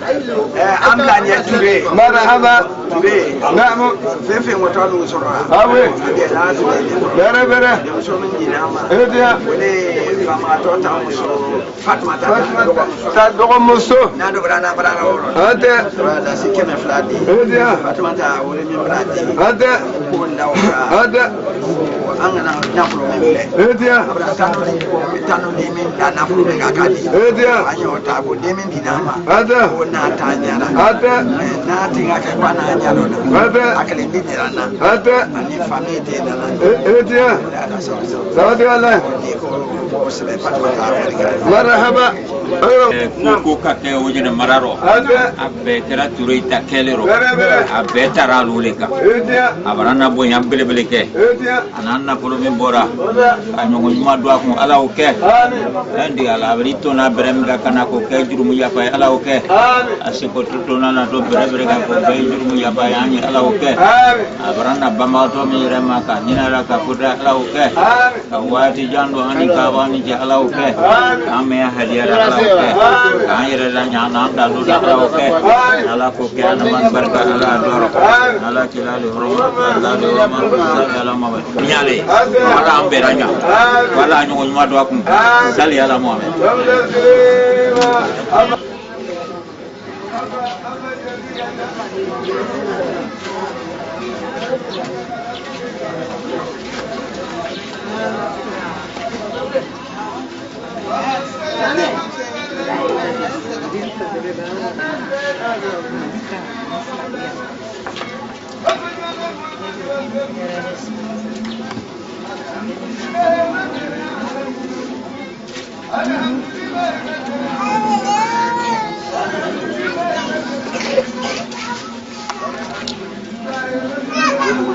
أملا يتبي مرحبا تبي نعم فين وتعالوا سرعة أوي بره بره إيه ولي فما توتا فاطمة تدعو مصو نادو برانا برانا هذا هذا سكيم فلادي إيه فاطمة ولي من فلادي هذا هذا أنا نفلو من بلي إيه أبدا تانو دي من دا نفلو من كادي إيه أيو تابو دي من ديناما هذا وناتانيا هذا ناتيا كبانا نيالونا هذا أكلم دينانا هذا أني فامي دينانا إيه سعودي الله مرحبا ko ka kɛ o jɛnɛ mararo a bɛɛ kɛra ture ta kɛlɛrɔ a bɛɛ taara lule kan a bara na bonya belebele kɛ a n'an nafolo min bɔra ka ɲɔgɔn ɲuman don a kun ala o kɛ ɛn dege ala a bɛ to n'a bɛrɛ min ka kana k'o kɛ jurumu yafa ye ala o kɛ a seko to na to bɛrɛ bɛrɛ ka k'o kɛ jurumu yafa ye an ye ala o kɛ a bara na banbagatɔ min yɛrɛ ma ka ɲinɛ la ka kota ala o kɛ ka waati jan don an ni kaba ni cɛ ala o kɛ k'an mɛn hadiya la ala o kɛ k'an yɛrɛ la ɲana an da don ala o kɛ ala ko kɛ anama barika ala dɔrɔ ala kila le hɔrɔma ala le hɔrɔma sali ala ma ɲale wala an bɛɛ la ɲa wala a ɲɔgɔn ɲuman don a kun sali ala ma Thank you.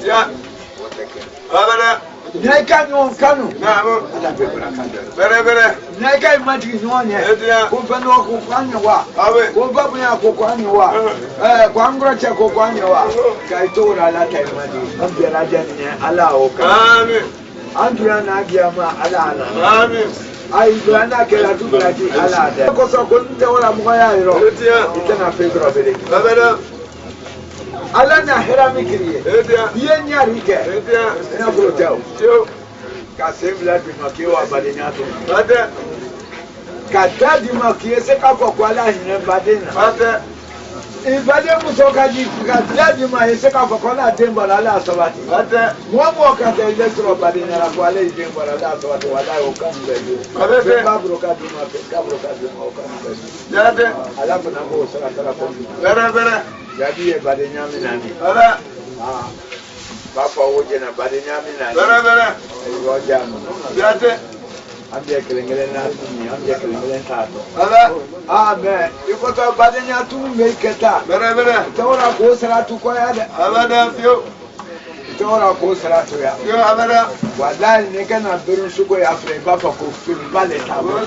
Ya. Abada. Naika no kanu. Na mo. Ala be bra kanu. Bere. Naika imati no nya. Etia. Ko fa no ko kwanya wa. Awe. Ko ba bu ya ko kwanya wa. Ko angro cha ko kwanya wa. Kai to ra la ta imati. Am be ra ja ni ala o ka. Amen. Andra nagia ma ala ala. Amen. Ai brana ke la tu bra ji ala da. Ko so ko nte wala mo ya iro. Etia. Itana fe bra bele. Abada. Ala na hera mikriye. Etia. Ye nya rike. Etia. Na bro tell. Tio. Ka sembla bi makiwa badenya to. Bade. Ka dadi makiye se ka ko kwala hin badena. Bade. Ibade muso ka ji ka dadi ma se ka ko kwala demba la sabati. Bade. Mo ka de electro badena la kwala demba la sabati wala o kan be. Bade. Ka bro ka di ma ka bro ka di ma o kan be. Bade. Ala ko na ko sala sala ko. Bere. Jadi e badenya mi nani. Ala. Ah. Papa woje na badenya mi nani. Bere. Yo jamo. Bade. Ambia kelengele na tumi, ambia kelengele tato. Ala. Amen. Iko to badenya tu me keta. Bere. Tora ko sala tu ko ya da. Abada tio. Tora ko sala tu ya. Tio abada. Wallahi ne kana birin su ko ya fre ba fa ko fil bale ta Ko ko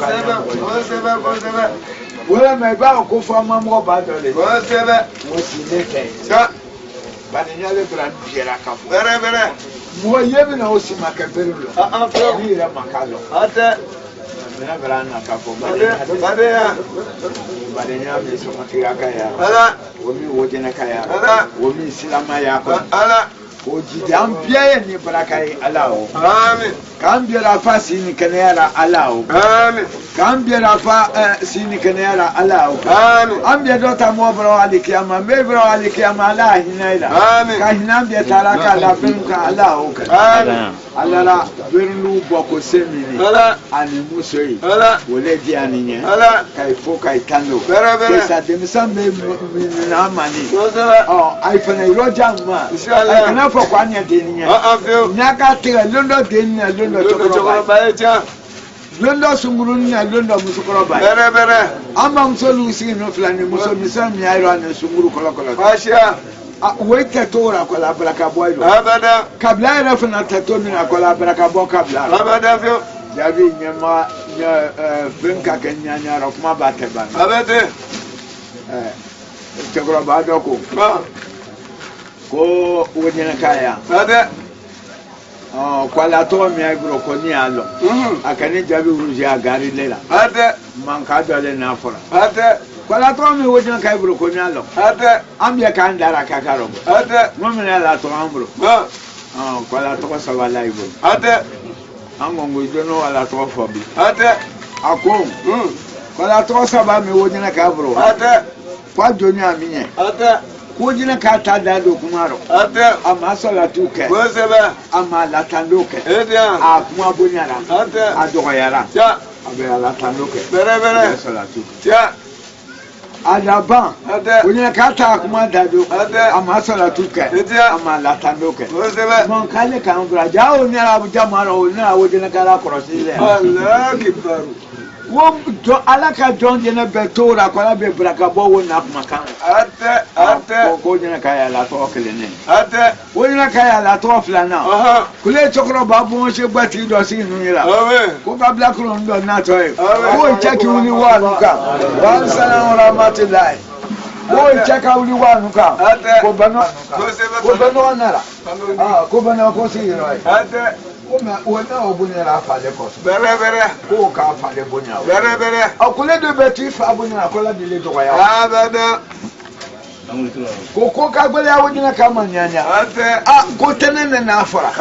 sebe. wala me ba ko fa ma mo ba dole. Ko sebe. Mo si ne ke. Sa. Badenya le bran biera ka fo. Bere. Mo yemi na o si makaberu lo. Tio. Ni ra makalo. Ate. Na bran na ka fo. Bade ya. Badenya me so makira ka ya. Ala. Womi woje na ka ya. Ala. Womi silama ya ko. Ala. O jidan biya ni baraka yi alawo. Amen. Kan biya fa sini kana yara alawo. Amen. Kan biya fa sini kana yara alawo. Amen. An biya dota mo bro ali kiyama me bro ali kiyama ala hinaida. Amen. Ka hinan biya taraka la bin ka alawo ka. Amen. Alala birnu boko semini. Ala. Ani musoi. Ala. Wole di aninya. Ala. Kai fo kai tano. Bere. Kesa demisa me na mani. Ko sebe. Oh, ai fana roja ma. Inshallah. Ai kana fo kwanya deninya. Tio. Nyaka tira londo deninya londo chokoro ba. Cha. Londo sungurunya londo musukoro ba. Bere. Ama msolu usi no flani muso misami airo ane sunguru kolokolo. Masha. Weke tora kola baraka boy. Abada. Kabla ira fana tato mina kola baraka bo kabla. Abada tio. Jabi nyama nya benka kenya nya ro kuma ba te ba. Abada. Chokoro ba doko. Ba. Ko wonyena kaya. Abada. Kwa la to mi agro ko ni alo. Akani jabi uruji agari lela. Abada. Man ka dole na fora. Abada. Kwa la to mi wojina kai bro ko ni alo. Abada. Ambia kan dara kakaro. Abada. Mo mi la to ambro. Ba. Kwa la to sa wala ibo. Abada. Angongo idono wala to fobi. Abada. Ako. Kwa la to sa ba mi wojina ka bro. Abada. Kwa joni aminye. Abada. Ko jina ka ta da do kumaro. Abada. Ama sala tuke. Ko sebe. Ama la tandoke. Etia. Kuma bonyara. Abada. Adogo yara. Cha. Abe la tandoke. Bere. Sala tuke. Cha. Adaban. Abada. Onye kata kuma dado. Abada. Ama sala tuke. Etia. Ama la tandoke. Ko sebe. Mon kale kan bra. Jawo ni ara buja maro ni awo de na kala krosi le. Allah kibaru. Wo do alaka John de na betora kola be braka bo wo na kuma kan. Ate. Ko de na kaya la to kele ne. ate wonyina kaya la to flana kule chokro babu she gbati do si nu yira ko ka black ron do na to e ko check uni wa nuka wa salamu rahmatullahi ko check uni wa nuka ko bano nara ko bano ko si yira ate ko ma wona obunyara afale ko bere ko ka afale bonya bere akule do beti fa bonya akola dile to ya bada ko ka gbele awo nyina ka manyanya ko tenene na afora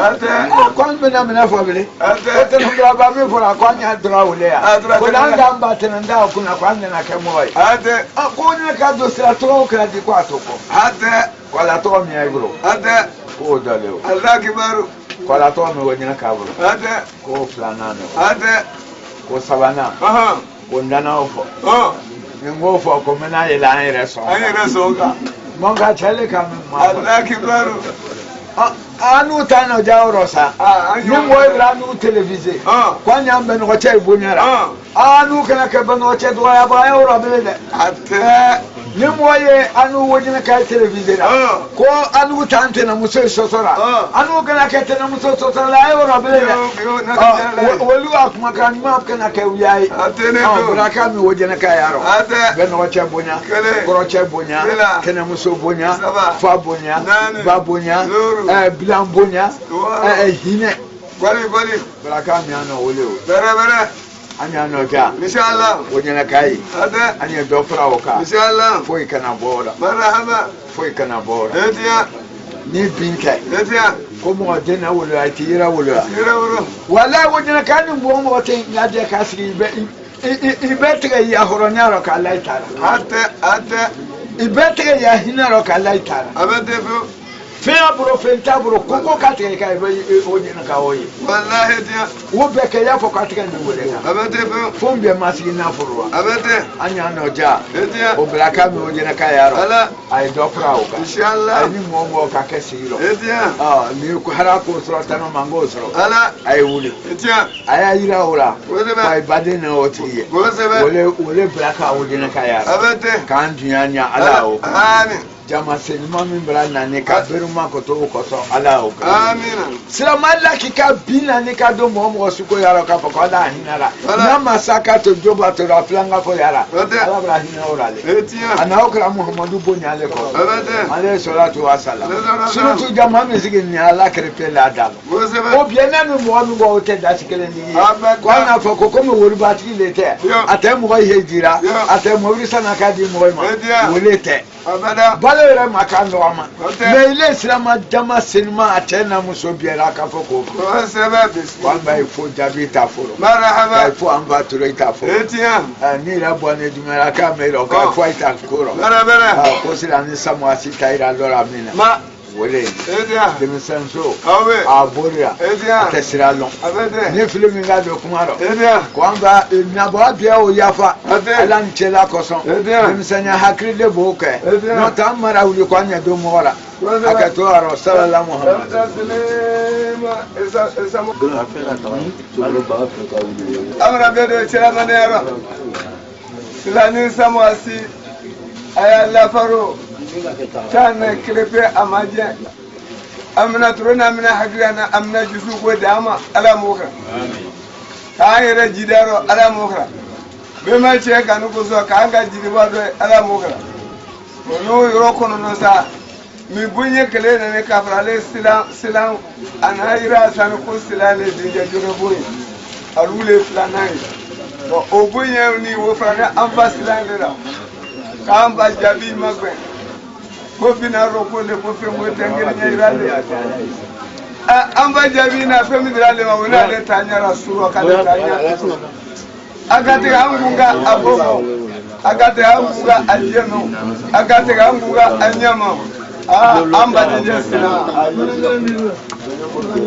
ko mbena mena afora bele ko tenene ba me fora ko anya dra wole ya ko langa mba tenenda ko na kwa na kemoy ko nyina ka do sira to ko di ko atoko ko la to mi aigro ko dale Allah kibaru ko la to mi wonyina ka bro ko flana no ko sabana ko ndana ofo ngo fo ko mena ye la reso ka monga chale ka Allah kibaru anu tano jaorosa ni moy ranu televise kwanya mbe no che bunyara anu kana ka bano che do ya ba euro bele atte ni moye anu wojina ka televise na ko anu tante na muso sosora anu kana ka tena muso sosora la euro bele wolu akuma kan ma kana ka uyai atene braka mi wojina ka yaro beno che bunya ko che bunya kana muso bunya fa bunya ba bunya bilambonya hine bali braka mi ano wole bere anya no ka inshallah wonyana kai anya do frawo ka inshallah foi kana bora marhaba foi kana bora etia ni binka etia ko mo dena wolo atira wolo wala wonyana kan mbo mo te ngade ka siri ibetre ya horonyaro ka laitara ate ibetre ya hinaro ka laitara abete fea bro fenta bro koko katika kai wonyina ka oyi wallahi dia wo beke ya fo katika ni wole ka abete fombe masiki na furwa abete anya no ja dia o blaka mi wonyina ka yaro ala ai do frawo ka inshallah ai ni mo ka kesiro dia ni ko hara ko sro tano mango sro ala ai wuli dia ai ayira ora ai bade na otiye wole blaka wonyina ka yaro abete kan dunya ala o amen jama senima min bra na ne ka beruma ko to ko so ala o amin sira malla ki ka bina ne ka do mo mo su ko yara ka fa ko da hinara na masaka to joba to raflanga ko yara ala bra hinara orale ana okra muhammadu bonya le ko ale salatu wa salam sunu tu jama mi sigin ni ala krepe la dal o bien na mi mo mi bo te da sikele ni ko na fa ko mo wori batri le te ate mo ko hejira ate mo ri sana ka di mo ma wole te balere makando ama me ile islama jama sinima atena muso biera ka foko kwamba ifo jabita foro marhaba ifo amba tureta foro ni rabo ne dumera ka me ro ka fo ita koro marhaba ko sila ni samu asita ira lora mina ma wole de misanso aboria atesira lon ni filmi ga do kumaro kwamba na bo abia o yafa ala nchela koson de misanya hakri le boke no tamara uli kwanya do mora akato aro sallallahu muhammad amra bede chela manera silani samwasi aya la faro kana krepe amaje amna turuna amna hagrana amna jusu ko dama ala mokra amin ayira jidaro ala mokra be ma che kanu ko so ka ga jidiba do ala mokra no yoro kono no sa mi bunye kele ne ka frale silan anayira san ko silale dinje juro boy arule flanai o bunye ni wo frane amba silale ra kamba jabi magbe ko bina roko le ko fe mo tangere nyirale amba jabi na fe mi dirale ma wona le tanya rasuro kale tanya agate angunga abobo agate angunga ajeno agate angunga anyama amba dijesina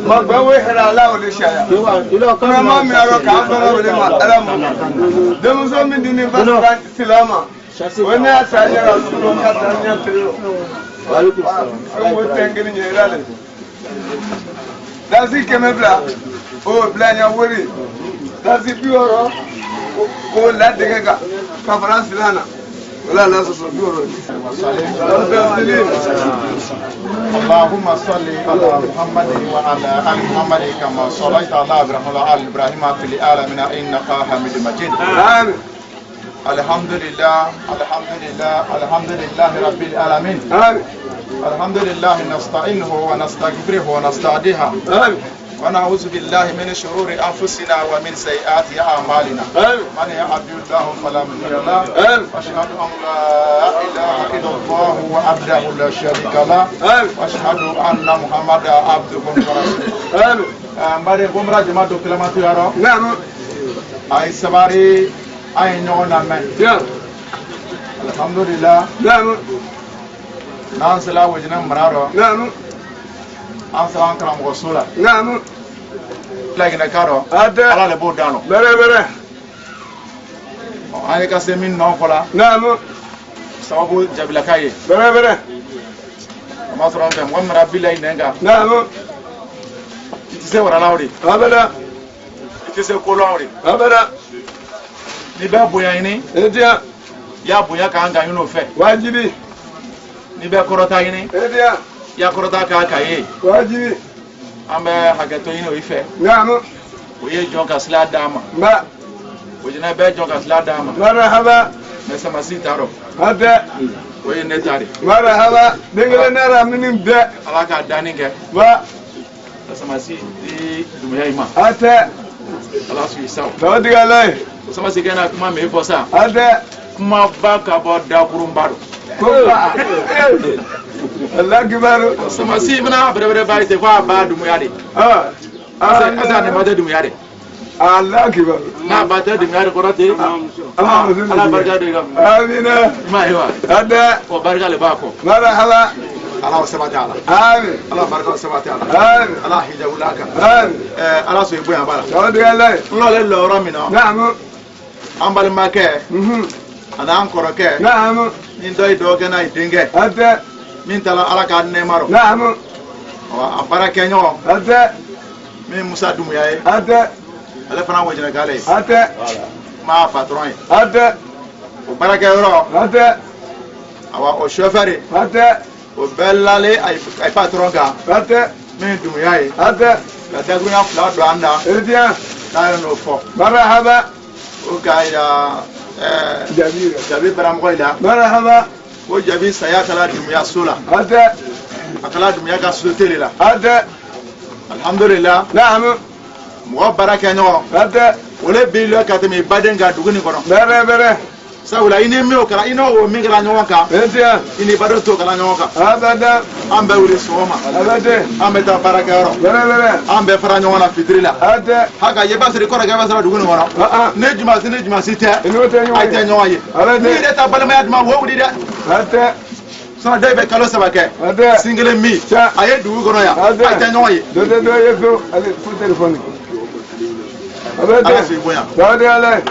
magbe we hera la o le shaya kuma ma mi aro ka amba o le ma ala mo demuso mi dini ba silama wani ya sanya rasu ka tanya tiro walaikum salam mo tengeni nyerale dazi kemebla o blanya wori dazi bioro ko la degega ka France lana ولا لا تصدقوا اللهم صل على محمد وعلى ال محمد كما صليت على ابراهيم وعلى ال ابراهيم في العالمين انك حميد مجيد. آمين. الحمد لله الحمد لله الحمد لله رب العالمين. آمين. الحمد لله نستعينه ونستغفره ونستهديه. آمين. ونعوذ بالله من شرور انفسنا ومن سيئات اعمالنا. من يهد الله فلا مضل له. واشهد ان لا اله الا الله وحده لا شريك له. واشهد ان محمدا عبده ورسوله. mbare bomra jama do kilamatu yaro. نعم. ay sabari ay nyona men. alhamdulillah. نعم. nan sala wajina mararo. نعم. an sala karam gosula. نعم. lagi na karo. هذا. ala le bo dano. بره بره. an ka se min non fola. نعم. sababu jabila kaye. بره بره. ma soro fem wa mara bilay nenga. نعم. itise wara lawri. أبدا. itise ko lawri. أبدا. ni ba boya ini إنتيا. ya boya ka anga yuno fe. واجبي. ni ba korota ini إنتيا. ya korota ka kaye. واجبي. ambe hagato ini ife. نعم. oye jonka sla dama. ما. ojina be jonka sla dama. مرحبا. mesama sitaro. هذا. oye netari. مرحبا. دنقل نرى من بدأ. ala ka dani ke. ما. mesama si di dumuya ima. هذا. ala su isaw. تودي عليه. mesama si kana kuma me fosa. هذا. kuma ba ka bo da kurumbaro. كوبا. الله كبار. mesama si bina bere ba ite kwa ba dumuya de. asa ne mata dumuya de. الله كبار. na ba ta dumuya de korote. ala barka de ga. آمين. ma yiwa. هذا. o barka le ba ko. مرحبا. ala sabata ala. آمين. ala barka sabata ala. آمين. ala hijabulaka. آمين. ala so ibo ya bala. تودي عليه. nlole loro mi no. نعم. ambal make مهم. ana ankoro ke. نعم. min doy doge na idenge. هذا. min tala ala ka ne maro. نعم. a baraka nyo هذا. min musa dumuya ye. هذا. ale fana wajina gale. هذا. ma patron ye. هذا. o baraka yoro هذا. awa o chauffeur هذا. o bellale ay patron ka هذا. min dumuya ye. هذا. la dagrunya fla do anda إنتيا. na no fo. مرحبا. o ka ya جميل. jabi baram ko ila مرحبا. o jabi saya kala dumuya sula هذا. akala dumuya ka sotele la. هذا. alhamdulillah نعم. mo baraka nyo هذا. ole bilo ka temi baden ga duguni kono. بره بره. sabula ini mi o kala ino o mi kala nyo ka إنتيا. ini bado to kala nyo ka أبدا. ambe wuri soma أبدا. ambe ta baraka yoro بره بره. ambe fara nyo na fitrila هذا. haka ye basiri kora ga basira duguni kono ne juma si te إنه تاني ay te nyo ye أبدا. ni de ta balama ya duma wo wudi de هذا. sana dai be kalo sabake هذا. single mi Cha. aye dugu kono ya Ade. ay te nyo ye دو دو دو يسو. على فو تلفونك. ala أبدا. si boya تودي عليه.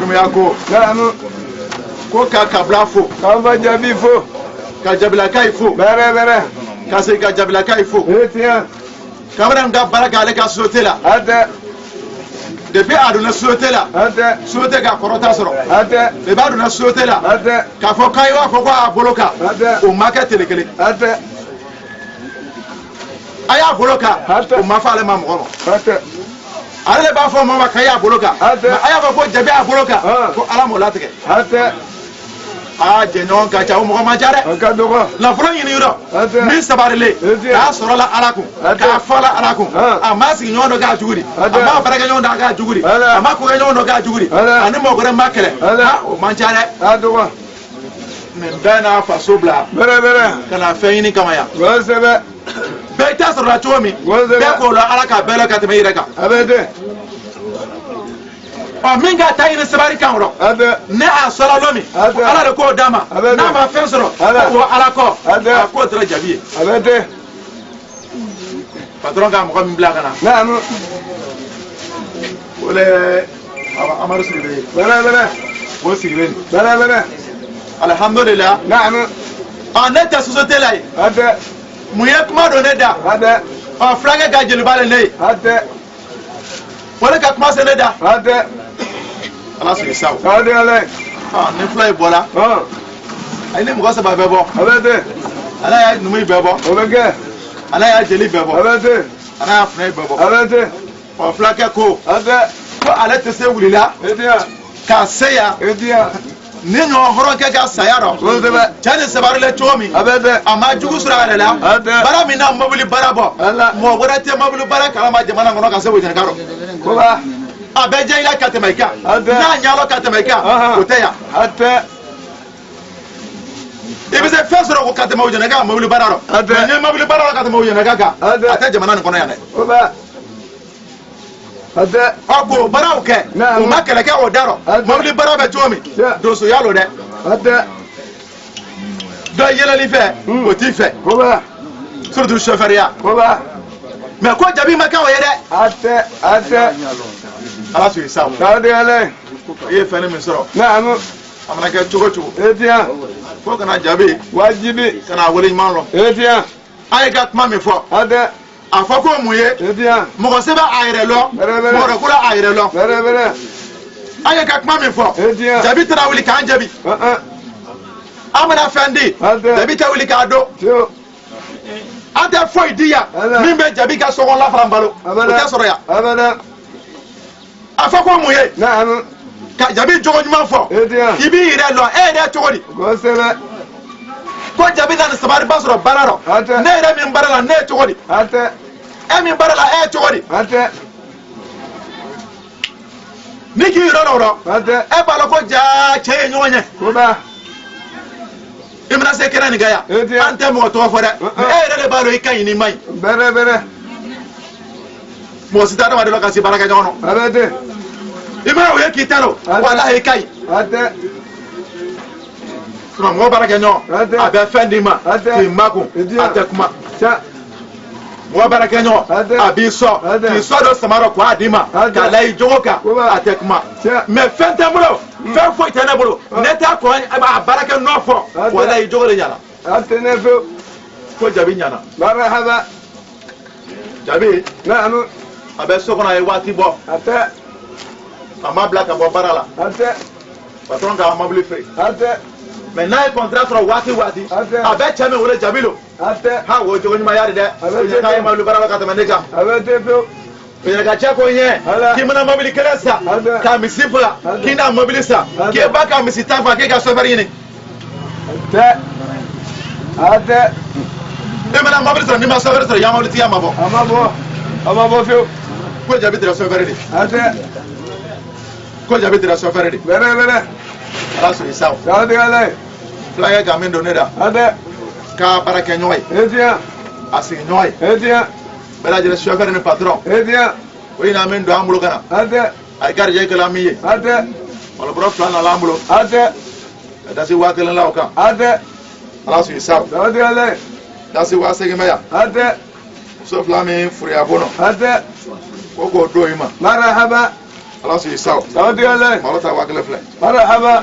dum ya ko نعم. ko ka kabla fo كم جابي فو. ka jabla kai fo بره بره. ka se ka jabla kai fo إنتيا. kabran ga baraka ale ka sotela هذا. depuis aduna sotela هذا. sote ka korota soro هذا. depuis aduna sotela هذا. ka fo kai wa fo ko a boloka هذا. o maka telekele هذا. aya boloka Hata. o ma fa ale ma mo هذا. ale ba fo mo ma kai a boloka Hata. ma aya ko jabi a boloka Ah. ko ala mo latike هذا. a je nyon ka cha o mo ma jare هكذا. la fro yin yuro Hata. min sabarile Hata. ka soro la ala kun Hata. ka fa la ala kun Ah. a ma si nyon do ga juguri Hata. a ma baraka nyon da ga juguri Hala. a ma ko nyon do ga juguri Hala. ani mo gore ma kele Hala. ha o man jare هذا. min bana fa sobla بره بره. kana fɛɲini kama ya وسبع. bɛɛ i t'a sɔrɔ la cogo min Kosɛbɛ. bɛɛ k'o la ala ka bɛɛ la ka tɛmɛ i yɛrɛ kan أبدا. ɔ min ka ta ɲini sabari kan kɔrɔ هذا. ne a sɔrɔ lɔ min Ada. ala de k'o d'a ma Ada. n'a ma fɛn sɔrɔ Ada. ko ala kɔ Ada. a k'o tɛra jabi ye أبدا. patron ka mɔgɔ min bila ka na نعم. o le amadu siribe بره بره. o siribe nin بره بره. alihamudulila نعم. ɔ ne tɛ société la ye هذا. mun ye kuma dɔ ne da هذا. ɔ filankɛ ka jeliba le ne ye هذا. o le ka kuma se ne da هذا. ala sigi sawo هذا عليك. ɔ ni fila ye bɔra Ayi ni mɔgɔ saba bɛ bɔ. A bɛ ten. Ala y'a numu bɛɛ bɔ. O bɛ kɛ. Ala y'a jeli bɛɛ bɔ. A bɛ ten. Ala y'a funɛ bɛɛ bɔ. A bɛ ten. Ɔ fulakɛ ko. A tɛ. Ko ale tɛ se wulila. E ti yan. K'a se yan. E ti yan. Ni ɲɔgɔn hɔrɔnkɛ ka saya rɔ. Kosɛbɛ. Cɛ ni sabarile cogo min. A bɛ ten. A ma jugu sɔrɔ a yɛrɛ la. A tɛ. Baara min na mobili baara bɔ. Ala. Mɔgɔ wɛrɛ tɛ mobili baara kalama jamana kɔnɔ ka se Wojɛnɛka rɔ. Koba. A bɛ diya i la ka tɛmɛ i kan. A tɛ. N'a ɲalɔ ka tɛmɛ i kan. O tɛ yan. A tɛ. I bɛ se fɛn sɔrɔ ko ka tɛmɛ Wojɛnɛka ka mobili baara rɔ. A tɛ. Mɛ n'i ye mobili baara rɔ ka tɛmɛ Wojɛnɛka kan. A tɛ. A tɛ jamana nin kɔnɔ yan dɛ. Koba. A tɛ. Ɔ k'o baaraw kɛ. U ma kɛlɛ kɛ o da rɔ. A tɛ. Mobili baara bɛ cogo min. Donsoya lo dɛ. A tɛ. Dɔ yɛlɛli fɛ. O t'i fɛ. Koba. Surtout chauffeur-ya. Koba. Mɛ ko jabi ma kɛ o ye dɛ. A tɛ. A tɛ. Ala sɔn i sa. K'aw degele. I ye fɛn min sɔrɔ. Naamu. A mana kɛ cogo cogo. E ti yan. Fo kana jaabi. Wajibi. Kana wele ɲuman lɔ. E ti yan. An ye ka kuma min fɔ. A tɛ. A fɔ ko mun ye. E ti yan. Mɔgɔ se bɛ a yɛrɛ lɔ. Bɛrɛbɛrɛ. Mɔgɔ wɛrɛ ko la a yɛrɛ lɔ. Bɛrɛbɛrɛ. An ye ka kuma min fɔ. E ti yan. Jaabi tɛna wuli k'an jaabi. An bɛna fɛn di. A tɛ. Jaabi tɛ wuli k'a dɔn. Fiyewu. An tɛ foyi di yan. Ala. Min bɛ jaabi ka sɔgɔnla fana balo. O Abada. tɛ sɔrɔ yan. Abada. A fɔ ko mun ye. Naamu. Ka jaabi jogo ɲuman fɔ. E ti yan. I b'i yɛrɛ lɔ. E yɛrɛ cogo di. Kosɛbɛ. Ko jaabi na ni sabariba sɔrɔ baara rɔ. A tɛ. Ne yɛrɛ min baara la ne ye cogo di. A tɛ. E min baara la e ye cogo di. A tɛ. Ni k'i yɛrɛ lɔ rɔ. A tɛ. E b'a lɔ ko jaa cɛ ye ɲɔgɔn ye. Koba. I bɛna se kɛnɛ nin kan yan. E ti yan. An tɛ mɔgɔ tɔgɔ fɔ dɛ. Mais e yɛrɛ de b'a dɔn i ka ɲi ni ma ɲi. Bɛrɛbɛrɛ. Mɔgɔ si t'a adamaden la ka se baara kɛ ɲɔgɔn na. A bɛ ten. I mana o ye k'i ta don. A tɛ. Walahi i ka ɲi. A tɛ. Sinon mɔgɔ baara kɛ ɲɔgɔn. A tɛ. A bɛ fɛn d'i ma. A tɛ. K'i makun. I di A yan. tɛ kuma. Ca. Mɔgɔ baara kɛ ɲɔgɔn. A tɛ. A b'i sɔn. A tɛ. K'i sɔn dɔ sama dɔ k'a d'i ma. A tɛ. K'a layi jogo kan. Koba. A tɛ kuma. Ca. Mais fɛn tɛ n bolo. Fɛn foyi tɛ ne bolo. Ne t'a kɔn a baara kɛ nɔ fɔ. A tɛ. Walahi jogo de ɲɛna. A tɛ ne fewu. Ko jaabi ɲɛna. Marahaba. Jaabi Naamu. a bɛ so kɔnɔ a ye waati bɔ. A tɛ. A ma bila ka bɔ baara la. A tɛ. Patron k'a mobili feere. A tɛ. Mais n'a ye contrat sɔrɔ waati o waati. A tɛ. A bɛ cɛ min wele jaabi lo. A tɛ. Ha o jogo ɲuman y'a de dɛ. A bɛ O ye k'a ye mobili baara la ka tɛmɛ ne kan. A bɛ ten fewu. O ye ka cɛ ko n ye. Ala. K'i mana mobili kelen san. A tɛ. K'a misi faga. A tɛ. K'i n'a mobili san. A tɛ. K'i ba ka misi tan faga k'e ka chauffeur ɲini. A tɛ. A tɛ. E mana mobili sɔrɔ n'i ma chauffeur sɔrɔ i y'a mobili tigi ma bɔ. A ma bɔ. A ma bɔ fewu. Ko jaabi dira chauffeur de. A tɛ. Ko jaabi dira chauffeur de. Bɛrɛbɛrɛ. Ala sɔn i sa o. K'aw degele. Fulakɛ ka min don ne da. A tɛ. K'a baara kɛ ɲɔgɔn ye. E ti yan. A sigi ɲɔgɔn ye. E ti yan. Bɛɛ lajɛlen chauffeur ni patron. E ti yan. O ɲinan min don an bolo ka na. A tɛ. A ye gardien kɛla min ye. A tɛ. Malobɔrɔ fila nana an bolo. A tɛ. Ka taa se 1000 la o kan. A tɛ. Ala sɔn i sa o. K'aw degele. Taa se 8000 bɛ yan. A tɛ. Muso fila min furuya bɔnɔ. A tɛ. Ko k'o don i ma. Marahaba. Ala sɔn i sa o. K'aw degele. Malo ta 1000 filɛ. Marahaba.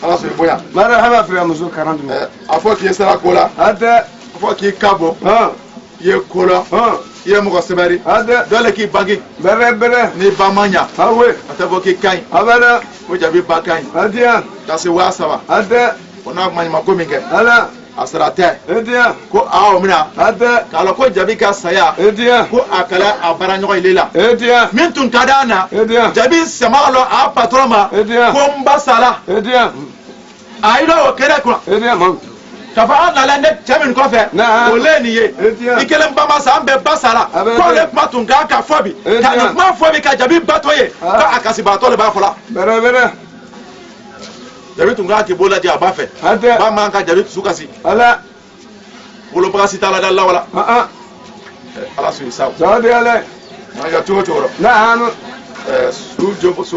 Ala sɔn i bonya. Marahaba firamuso 40 000. A fɔ k'i sera ko la. A tɛ. A fɔ k'i ka bɔ. Hɔn. I ye ko la. Hɔn. I ye mɔgɔ sɛbɛri. A tɛ. dɔ le k'i bange. Bɛrɛbɛrɛ. N'i ba ma ɲa. Awe. a tɛ fɔ k'i ka ɲi. Abada. Ko jaabi ba ka ɲi. A ti yan. Ka se 7000. A tɛ. O n'a kuma ɲuman ko min kɛ. Ala. A sara tɛ. E ti yan. Ko o mina. A tɛ. K'a lɔn ko jaabi ka saya. E ti yan. Ko a kɛlɛ a baara ɲɔgɔn ile la. E ti yan. Min tun ka d'an na. E ti yan. Jaabi sama ka lɔ a patron ma. E ti yan. Ko n ba sala. E ti yan. A yi lɔ o kɛnɛ kunna. E ti yan ma. K'a fɔ an nalen ne cɛ min kɔfɛ. Naa. O le ye nin ye. E ti yan. I kelen ba ma sa an bɛɛ ba sara. A bɛ K'ale ten. kuma tun kan ka fɔ bi. E ti Ka nin yan. kuma fɔ bi ka jaabi bato ye. Ah. Ko a kasibaatɔ de b'a fɔ la. Bɛrɛbɛrɛ. Jaabi tun kan k'i bolo lajɛ a b'a fɛ. A tɛ. Ba man ka jaabi dusu kasi. Ala. Wolobaga si t'a la da lawala. Ala sɔn i sa o. K'aw degele. N'a kɛ cogo o cogo rɔ. Naamu.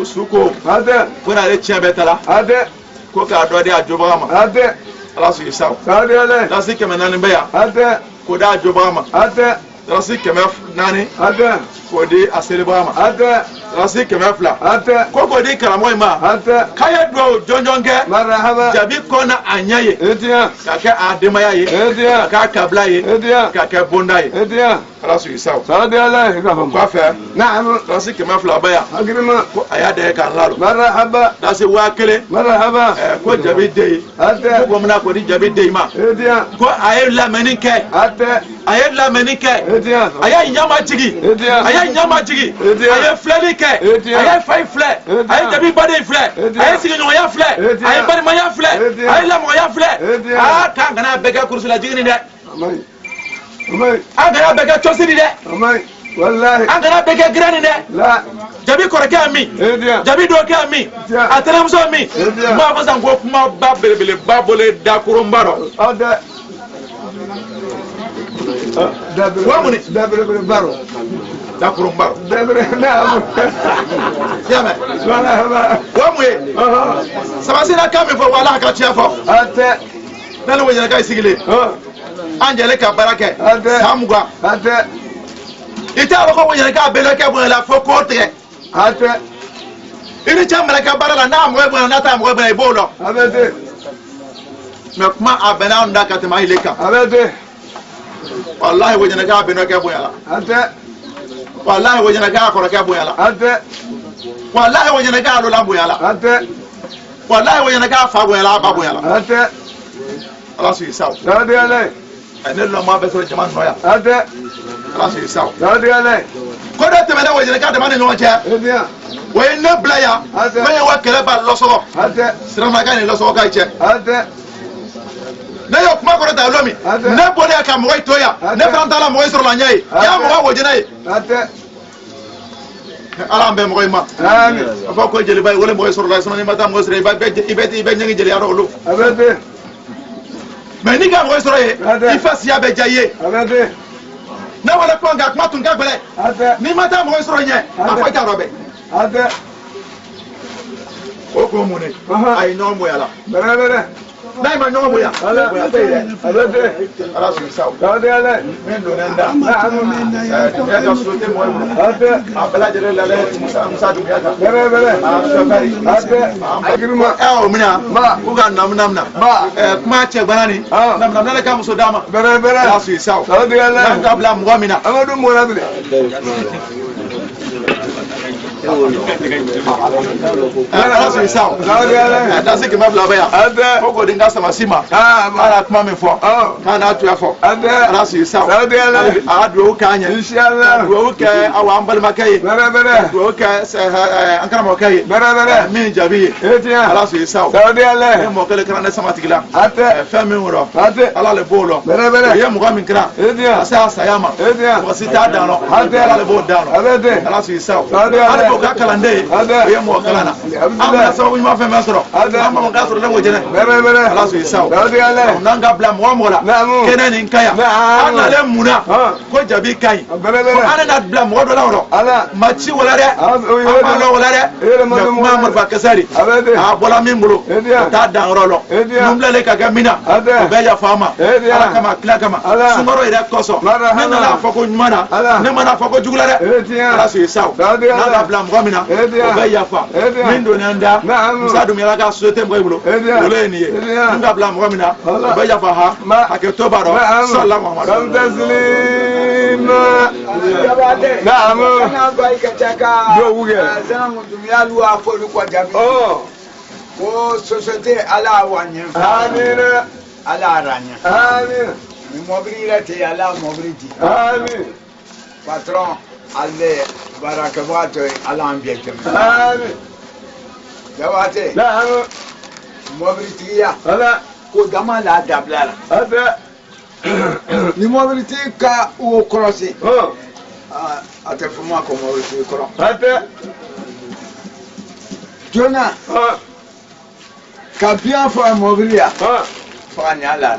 Su ko A tɛ. ko n'ale tiɲɛ bɛɛ ta la. A tɛ. Ko k'a dɔ di a jobaga ma. A tɛ. Ala sɔn i sa o. K'aw degele. Dalasi 400 bɛ yan. A tɛ. K'o d'a jobaga ma. A tɛ. Dalasi 400 A tɛ. k'o di a selibaga ma. A tɛ. rasi kɛmɛ fila Ate. ko k'o di karamɔgɔ in ma Ate. k'a ye duwawu jɔnjɔn kɛ Marhaba. jabi kɔnna a ɲɛ ye Etiya. ka kɛ a denbaya ye Etiya. ka kɛ a kabila ye Etiya. ka kɛ bonda ye Etiya. ala sigi saw Saudi Allah ka fam. kɔfɛ Na'am. rasi kɛmɛ fila bɛ yan Agrima. ko a y'a dɛgɛ k'a lalo Marhaba. rasi 1000 Marhaba. ko jabi den ye Ate. ko bamana ko di jabi den ma Etiya. ko a ye lamɛnni kɛ Ate. a ye lamɛnni kɛ Etiya. a ye ɲama jigi Etiya. a ye ɲama jigi Etiya. a ye filɛli kɛ Etiya. a ye fayi filɛ Etiya. a ye jabi baden filɛ Etiya. a ye sigiɲɔgɔnya filɛ Etiya. a ye balimaya filɛ Etiya. a ye lamɔgɔya filɛ Etiya. k'an kana bɛɛ kɛ kurusila jigini dɛ Amai. Amai. an kana bɛɛ kɛ cɔsiri dɛ Amai. Wallahi. an kana bɛɛ kɛ girani dɛ La. jabi kɔrɔkɛ ye min Etiya. jabi dɔgɔkɛ ye min Etiya. a tɛnɛmuso ye min Etiya. n b'a fɔ sisan ko kumaba belebeleba bolo ye dakurunba dɔ Ate. Wa muni? Dabre baro. dakurunba dɔ Dabre na'am. yamɛ Marhaba. wa mun ye sabasina kan min fɔ wala a ka tiɲɛ fɔ Ate. ne ni wɔyɛlɛka ye sigilen an jɛlen ka baara kɛ Ate. san 20 Ate. i t'a dɔn ko wɔyɛlɛka bɛlɛkɛ bonyala fo k'o tigɛ Ate. i ni cɛ mɛlɛkɛ baara la n'a mɔgɔ bonya n'a t'a mɔgɔ bonya i b'o dɔn Abete. mɛ kuma a bɛnna anw da ka tɛmɛ ile kan Abete. walahi wɔyɛlɛka a bɛnɛkɛ bonyala Ate. walahi wɔyɛlɛka a kɔrɔkɛ bonyala Ate. walahi wɔyɛlɛka a lola bonyala Ate. walahi wɔyɛlɛka a fa bonyala a ba bonyala Ate. ala sigi saw Saudi Allah. ne lɔn maa bɛ sɔrɔ jama nɔ yan Ate. ala sigi saw Saudi Allah. ko dɔ tɛmɛna wɔyɛlɛka dama ni ɲɔgɔn cɛ Etiya. o ye ne bila yan Ate. ko ye wa kɛlɛ b'a lɔsɔgɔ Ate. siramaka ni lɔsɔgɔka ye cɛ Ate. ne ye kuma kɔrɔ ta lomi Ate. ne bɔlen yan ka mɔgɔ to yan Ate. ne fana t'a la mɔgɔ sɔrɔ la ɲɛ ye Ate. y'a mɔgɔ wojɛnɛ ye Ate. ala an bɛ mɔgɔ in ma Amin. a fɔ ko jeliba ye wele mɔgɔ sɔrɔ la sinon n'i ma taa mɔgɔ sɔrɔ i bɛ ɲɛgi jeliya dɔ olu Abete. mɛ n'i ka mɔgɔ sɔrɔ ye Ate. i fa siya bɛ diya i ye Abete. ne wale kuma nka kuma tun ka gɛlɛn Ate. n'i ma taa mɔgɔ sɔrɔ ɲɛ a fɔ i t'a dɔn bɛ Ate. o kun mun ne a ye ɲɔgɔn bonya la Bere bere. n'a ye ma ɲɔgɔn bonya bonya tɛ yen dɛ Abete. ala sigi saw Saudi Allah. min donnen da ne ka so tɛ mɔgɔ in bolo Ate. a bɛɛ lajɛlen lalen musa duguya kan Bere bere. a sɔfɛri Ate. Agrima. o mina Ba. k'u ka namuna Ba. kuma cɛ gbana ni Ah. namuna ne ka muso d'a ma Bere bere. ala sigi saw Saudi Allah. n'an ka bila mɔgɔ min na Amadu Mola bile. ala sigi saw Saudi Allah. da se kɛmɛ fila bɛ yan Ate. ko k'o di n ka samasi ma Ah, ba. ala kuma min fɔ Oh. k'a n'a tuya fɔ Ate. ala sigi saw Saudi Allah. a ka duwawu k'an ye Inshallah. duwawu kɛ aw an balimakɛ ye Bere bere. duwawu kɛ an karamɔgɔkɛ ye Bere bere. min jaabi ye Etiya. ala sigi saw Saudi ne Allah. mɔkɛ le kɛra ne samatigi la Ate. fɛn min wɔrɔ Ate. ala le b'o lɔ Bere o bere. ye mɔgɔ min kɛra Etiya. ka se a saya ma Etiya. mɔgɔ si t'a dan lɔ Ate. ala le b'o dan lɔ Abete. ala sigi saw Ate. hali b'o ka kalanden ye Ate. o ye mɔgɔ kalan na an bɛna sababu ɲuman fɛn fɛn sɔrɔ Ate. an b'a fɔ k'a sɔrɔ ne ko jɛnɛ Bere bere. ala sigi saw Saudi Allah. n'an ka bila mɔgɔ mɔgɔ la Naamu. kɛnɛ nin ka yan Naamu. an nalen mun na Ah. ko jabi ka ɲi Bere ko bere. an na bila mɔgɔ dɔ la o Ala. ma ci wala dɛ Ah, an b'a lɔ wala dɛ Ere mɛ madu kuma mɔgɔ. marifa kisɛ de Abete. a bɔla min bolo Etiya. o t'a dan yɔrɔ lɔ Etiya. mun bilalen ka kɛ min na Ate. o bɛɛ yafa an ma Etiya. ala kama tila kama Ala. sunkaro yɛrɛ kɔsɔn Marahaba. ne nana fɔ ko ɲuman na Ala. ne mana fɔ ko jugu la dɛ Etiya. ala sigi saw Saudi n'an Allah. ka bila mɔgɔ min na Etiya. o bɛɛ yafa Etiya. min donnen n da Naamu. musa dumuyala ka société mɔgɔ in bolo Etiya. olu ye nin ye Etiya. n'an ka bila mɔgɔ min na o Ala. bɛɛ yafa ha Ma- hakɛto b'a dɔn Naamu. sɔlila mamadu Kam taslima. Naamu. Kana bai ka taka. Yo wuge. Zana mutum ya luwa fo lu kwa jabi. Oh. Ko société ala wanye. Amin. Ala aranya. Amin. Ni mobili rete ala mobili di. Amin. Patron alle baraka wato ala ambiente. Amin. Jawate Naamu. mobili tiya Ala. ko dama la dablala. Ate. Ni mobili ti ka o crossi. Oh. Ate fuma ko mobili ti koro. Ate. Jona Oh. ka bien fo mobili ya. Oh. Fa nya la.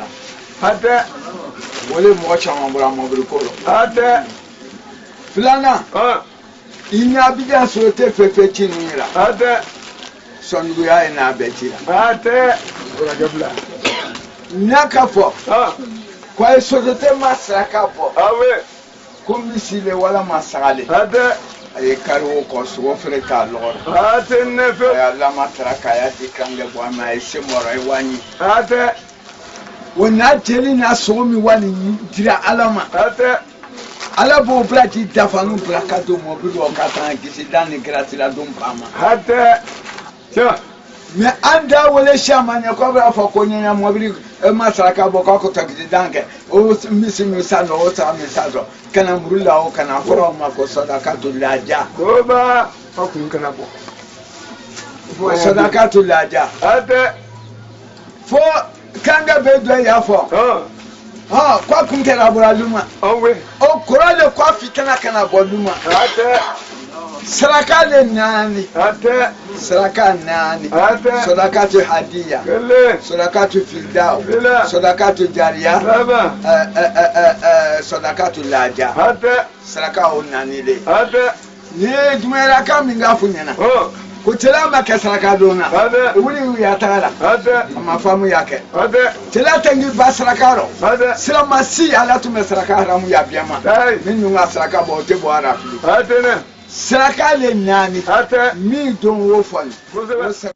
Ate. Wole mo chama bura mobili koro. Ate. Filana Oh. inya bidia société fefe chinira. Ate. Songuya ina betira. Ate. Nyaka fo Oh. kwa société masaka fo. Awe. Kombisile wala masakale. Ate. ay karo ko so fere ta lor aten ne fe ay Allah ma traka ya di kange bo ma ay se moro ay wani ate wona jeli na so mi wani dira alama ate ala bo plati dafanu plakato mo bi o katan kisi dan gratira dum pama ate tiens mais anda wala shama ne ko ba fa ko nyanya mo bi ma traka bo ko to kisi danke o misi mi sa no o ta mi sa do kana murulla o kana foro ma ko sadaqatu laja ko ba fa kun kana bo sadaqatu laja ate fo kanga be do ya fo kwa kun kera bura luma owe o korale kwa fitana kana bo luma ate saraka le nani ate saraka nani ate sadaqatu hadiya kele sadaqatu fildaw Fila. sadaqatu jariya baba sadaqatu laja ate saraka o nani le ate ni jumera ka minga funyana oh ko tela ma ka saraka dona ate wuri ya tara ate ma famu yake ate tela tangi ba saraka ro ate sira masi ala tu me saraka haramu ya biama dai min nunga saraka bo te bo ara ate ne saraka le nani ate mi don wo fon Vous avez-